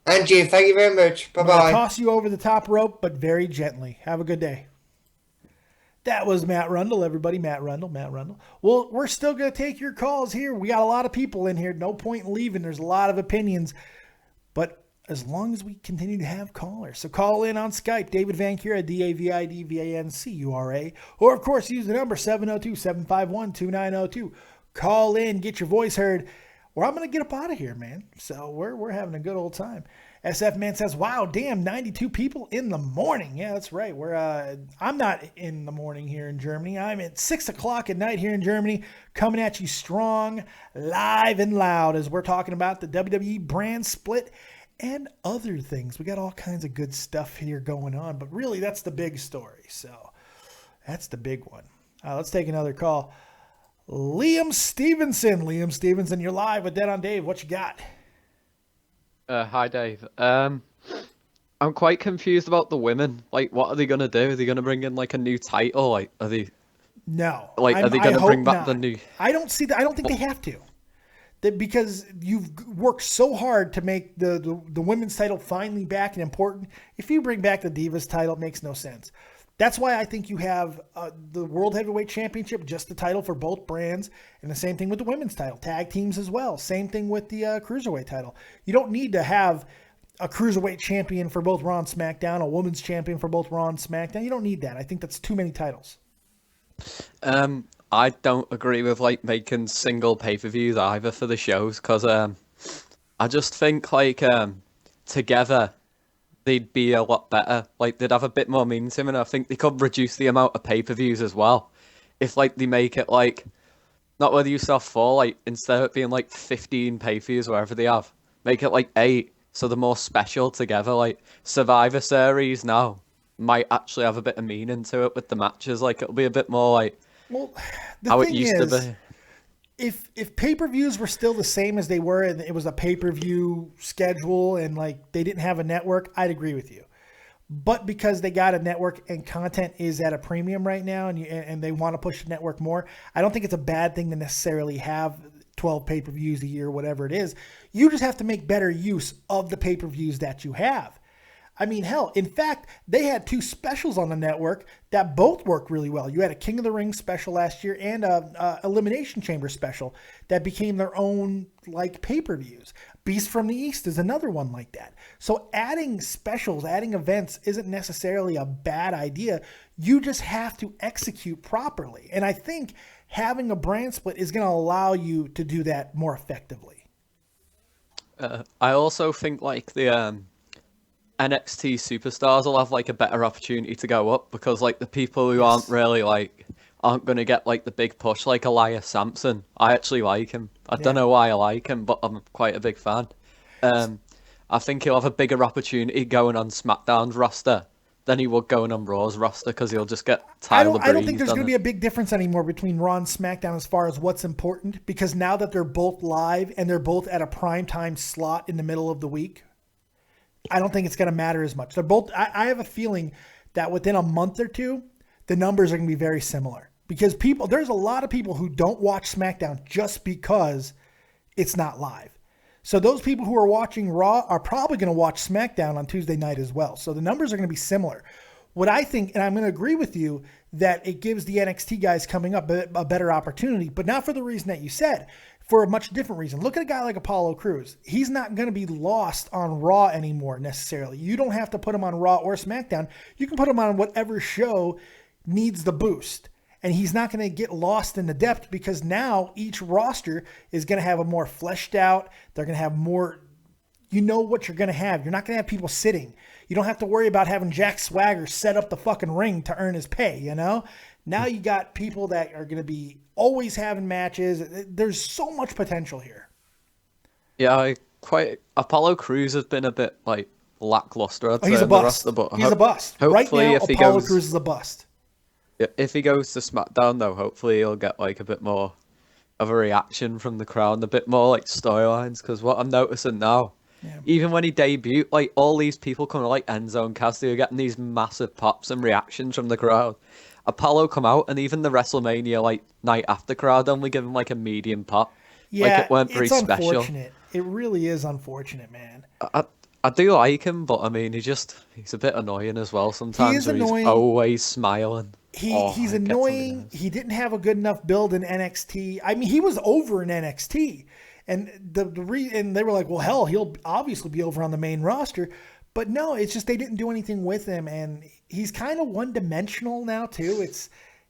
And you, thank you very much. Bye-bye. I'm gonna toss you over the top rope, but very gently. Have a good day. That was Matt Rundle, everybody. Matt Rundle. Well, we're still going to take your calls here. We got a lot of people in here. No point in leaving. There's a lot of opinions. But as long as we continue to have callers. So call in on Skype, David Vancura, DAVIDVANCURA. Or, of course, use the number 702-751-2902. Call in, get your voice heard. Or I'm going to get up out of here, man. So we're having a good old time. SF Man says, wow, damn, 92 people in the morning. Yeah, that's right. I'm not in the morning here in Germany. I'm at 6 o'clock at night here in Germany, coming at you strong, live and loud as we're talking about the WWE brand split and other things. We got all kinds of good stuff here going on, but really that's the big story. So that's the big one. Let's take another call. Liam Stevenson, you're live with Dead on Dave. What you got? Hi, Dave. I'm quite confused about the women. Like, what are they going to do? Are they going to bring in, like, a new title? Like, are they... No. Like, are they going to bring back the new... I don't think they have to. Because you've worked so hard to make the women's title finally back and important. If you bring back the Divas title, it makes no sense. That's why I think you have the World Heavyweight Championship, just the title for both brands, and the same thing with the women's title. Tag teams as well. Same thing with the Cruiserweight title. You don't need to have a Cruiserweight champion for both Raw and SmackDown, a women's champion for both Raw and SmackDown. You don't need that. I think that's too many titles. I don't agree with, like, making single pay-per-views either for the shows, because I just think, like, together... they'd be a lot better. Like, they'd have a bit more meaning to them, and I think they could reduce the amount of pay-per-views as well. If, like, they make it, like, not whether you saw 4, like, instead of it being, like, 15 pay-per-views, wherever they have, make it, like, 8, so they're more special together. Like, Survivor Series now might actually have a bit of meaning to it with the matches. Like, it'll be a bit more, like, how it used to be. If pay-per-views were still the same as they were and it was a pay-per-view schedule and like they didn't have a network, I'd agree with you. But because they got a network and content is at a premium right now and they want to push the network more, I don't think it's a bad thing to necessarily have 12 pay-per-views a year, whatever it is. You just have to make better use of the pay-per-views that you have. I mean, hell, in fact, they had 2 specials on the network that both worked really well. You had a King of the Ring special last year and a Elimination Chamber special that became their own, like, pay-per-views. Beast from the East is another one like that. So adding specials, adding events isn't necessarily a bad idea. You just have to execute properly. And I think having a brand split is going to allow you to do that more effectively. I also think like the NXT superstars will have like a better opportunity to go up because like the people who aren't really like aren't gonna get like the big push like Elias Sampson. I actually like him. I don't know why I like him, but I'm quite a big fan. I think he'll have a bigger opportunity going on SmackDown's roster than he would going on Raw's roster because he'll just get Tyler I don't think there's going to be a big difference anymore between Raw and SmackDown as far as what's important because now that they're both live and they're both at a primetime slot in the middle of the week, I don't think it's going to matter as much. They're both. I have a feeling that within a month or two, the numbers are going to be very similar because there's a lot of people who don't watch SmackDown just because it's not live. So those people who are watching Raw are probably going to watch SmackDown on Tuesday night as well. So the numbers are going to be similar. What I think, and I'm going to agree with you, that it gives the NXT guys coming up a better opportunity, but not for the reason that you said, for a much different reason. Look at a guy like Apollo Crews. He's not going to be lost on Raw anymore necessarily. You don't have to put him on Raw or SmackDown. You can put him on whatever show needs the boost. And he's not going to get lost in the depth because now each roster is going to have a more fleshed out. They're going to have more, you know what you're going to have. You're not going to have people sitting. You don't have to worry about having Jack Swagger set up the fucking ring to earn his pay, you know? Now you got people that are going to be always having matches. There's so much potential here. Yeah, Apollo Crews has been a bit like lackluster. I'd say, he's a bust. He's a bust. Right now, Apollo Crews is a bust. If he goes to SmackDown, though, hopefully he'll get like a bit more of a reaction from the crowd, a bit more like storylines. Because what I'm noticing now, even when he debuted, like all these people coming like Enzo and Cassidy are getting these massive pops and reactions from the crowd. Apollo come out, and even the WrestleMania like night after crowd only give him like a medium pop. Yeah, like, it weren't very it's special. Unfortunate. It really is unfortunate, man. I do like him, but I mean, he's a bit annoying as well sometimes. He is annoying. He's always smiling. He's annoying. He didn't have a good enough build in NXT. I mean, he was over in NXT, and and they were like, well, hell, he'll obviously be over on the main roster. But no, it's just they didn't do anything with him, and he's kind of one-dimensional now too.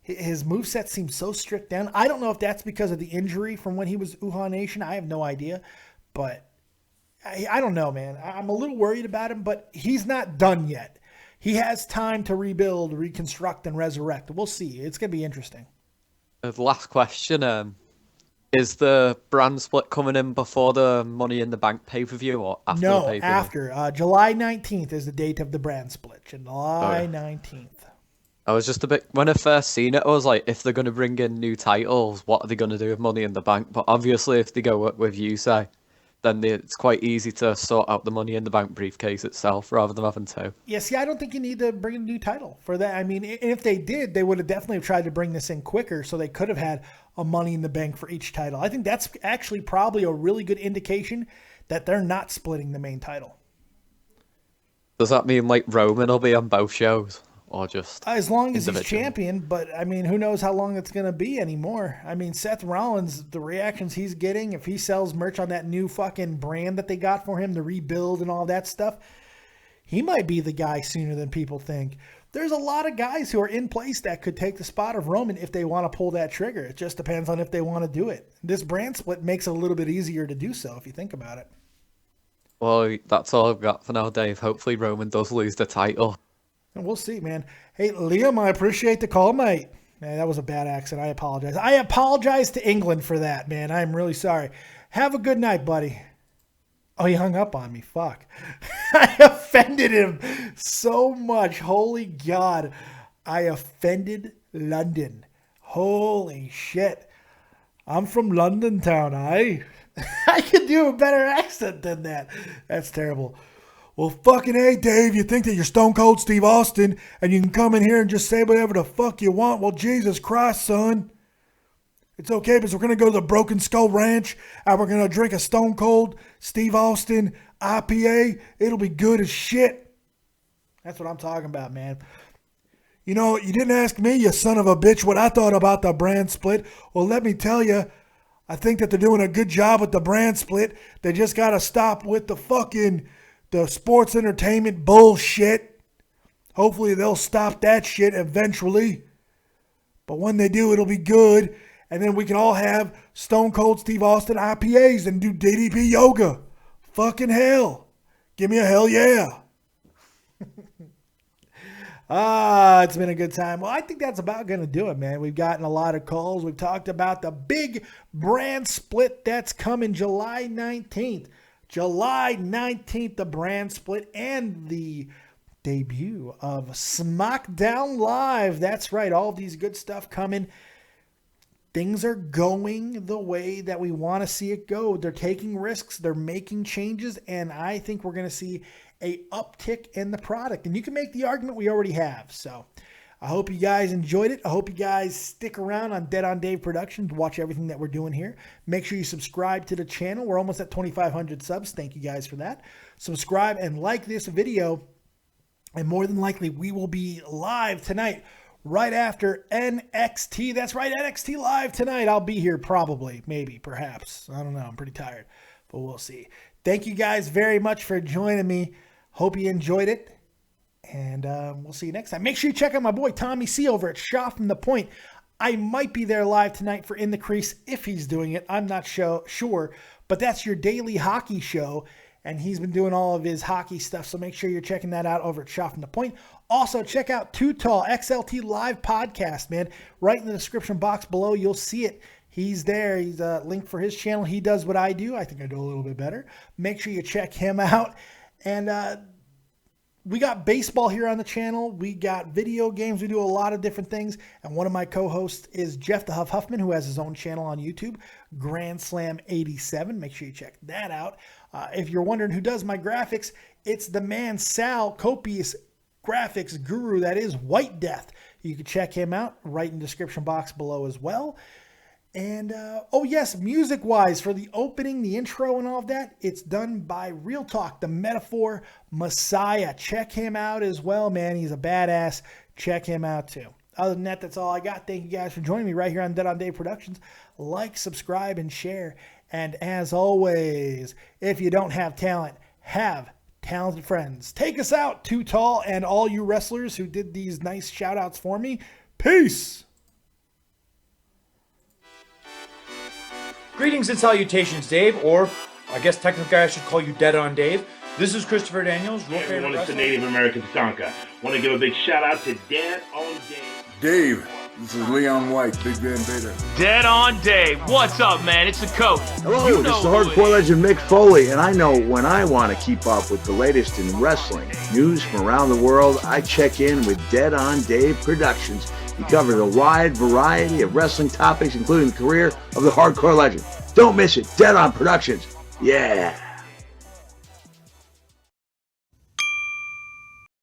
His moveset seems so stripped down. I don't know if that's because of the injury from when he was Uhaa Nation. I have no idea, but I don't know, man. I'm a little worried about him, but he's not done yet. He has time to rebuild, reconstruct, and resurrect. We'll see. It's going to be interesting. The last question, is the brand split coming in before the Money in the Bank pay-per-view or after the pay-per-view? After. July 19th is the date of the brand split. July 19th. I was just a bit... When I first seen it, I was like, if they're going to bring in new titles, what are they going to do with Money in the Bank? But obviously, if they go with Yusei, then it's quite easy to sort out the Money in the Bank briefcase itself rather than having two. Yeah, see, I don't think you need to bring a new title for that. I mean, if they did, they would have definitely tried to bring this in quicker so they could have had a Money in the Bank for each title. I think that's actually probably a really good indication that they're not splitting the main title. Does that mean like Roman will be on both shows? Or just as long as he's champion, but I mean, who knows how long it's going to be anymore. I mean, Seth Rollins, the reactions he's getting, if he sells merch on that new fucking brand that they got for him, the rebuild and all that stuff, he might be the guy sooner than people think. There's a lot of guys who are in place that could take the spot of Roman if they want to pull that trigger. It just depends on if they want to do it. This brand split makes it a little bit easier to do so if you think about it. Well, that's all I've got for now, Dave. Hopefully Roman does lose the title. And we'll see, man. Hey, Liam, I appreciate the call, mate. Man, that was a bad accent. I apologize. I apologize to England for that, man. I'm really sorry. Have a good night, buddy. Oh, he hung up on me. Fuck. I offended him so much. Holy God. I offended London. Holy shit. I'm from London town, I could do a better accent than that. That's terrible. Well, fucking hey, Dave, you think that you're Stone Cold Steve Austin and you can come in here and just say whatever the fuck you want? Well, Jesus Christ, son. It's okay because we're going to go to the Broken Skull Ranch and we're going to drink a Stone Cold Steve Austin IPA. It'll be good as shit. That's what I'm talking about, man. You know, you didn't ask me, you son of a bitch, what I thought about the brand split. Well, let me tell you, I think that they're doing a good job with the brand split. They just got to stop with the sports entertainment bullshit. Hopefully they'll stop that shit eventually. But when they do, it'll be good. And then we can all have Stone Cold Steve Austin IPAs and do DDP yoga. Fucking hell. Give me a hell yeah. It's been a good time. Well, I think that's about going to do it, man. We've gotten a lot of calls. We've talked about the big brand split that's coming July 19th. July 19th, the brand split and the debut of SmackDown Live. That's right. All these good stuff coming. Things are going the way that we want to see it go. They're taking risks. They're making changes. And I think we're going to see a uptick in the product. And you can make the argument we already have. So I hope you guys enjoyed it. I hope you guys stick around on Dead on Dave Productions to watch everything that we're doing here. Make sure you subscribe to the channel. We're almost at 2,500 subs. Thank you guys for that. Subscribe and like this video. And more than likely, we will be live tonight right after NXT. That's right, NXT Live tonight. I'll be here probably, maybe, perhaps. I don't know. I'm pretty tired, but we'll see. Thank you guys very much for joining me. Hope you enjoyed it, and we'll see you next time. Make sure you check out my boy Tommy C over at Shot from the Point. I might be there live tonight for In the Crease if he's doing it. I'm not sure, but that's your daily hockey show, and he's been doing all of his hockey stuff, so make sure you're checking that out over at Shot from the Point. Also, check out Too Tall XLT Live Podcast, man. Right in the description box below, you'll see it. He's there. He's a link for his channel. He does what I do. I think I do a little bit better. Make sure you check him out. And we got baseball here on the channel. We got video games. We do a lot of different things. And one of my co-hosts is Jeff the Huff Huffman, who has his own channel on YouTube, Grand Slam 87. Make sure you check that out. If you're wondering who does my graphics, it's the man Sal, copious graphics guru. That is White Death. You can check him out right in the description box below as well. And, oh yes, music-wise, for the opening, the intro, and all of that, it's done by Real Talk, the Metaphor Messiah. Check him out as well, man. He's a badass. Check him out, too. Other than that, that's all I got. Thank you guys for joining me right here on Dead on Dave Productions. Like, subscribe, and share. And as always, if you don't have talent, have talented friends. Take us out, Too Tall, and all you wrestlers who did these nice shout-outs for me. Peace! Greetings and salutations, Dave, or I guess technically I should call you Dead on Dave. This is Christopher Daniels. Hey everyone, it's the Native American Tatanka. Want to give a big shout out to Dead on Dave. Dave, this is Leon White, Big Van Vader. Dead on Dave. What's up, man? It's the coach. Hello, this is the hardcore legend Mick Foley, and I know when I want to keep up with the latest in wrestling news from around the world, I check in with Dead on Dave Productions. He covers a wide variety of wrestling topics, including the career of the hardcore legend. Don't miss it. Dead on Productions. Yeah.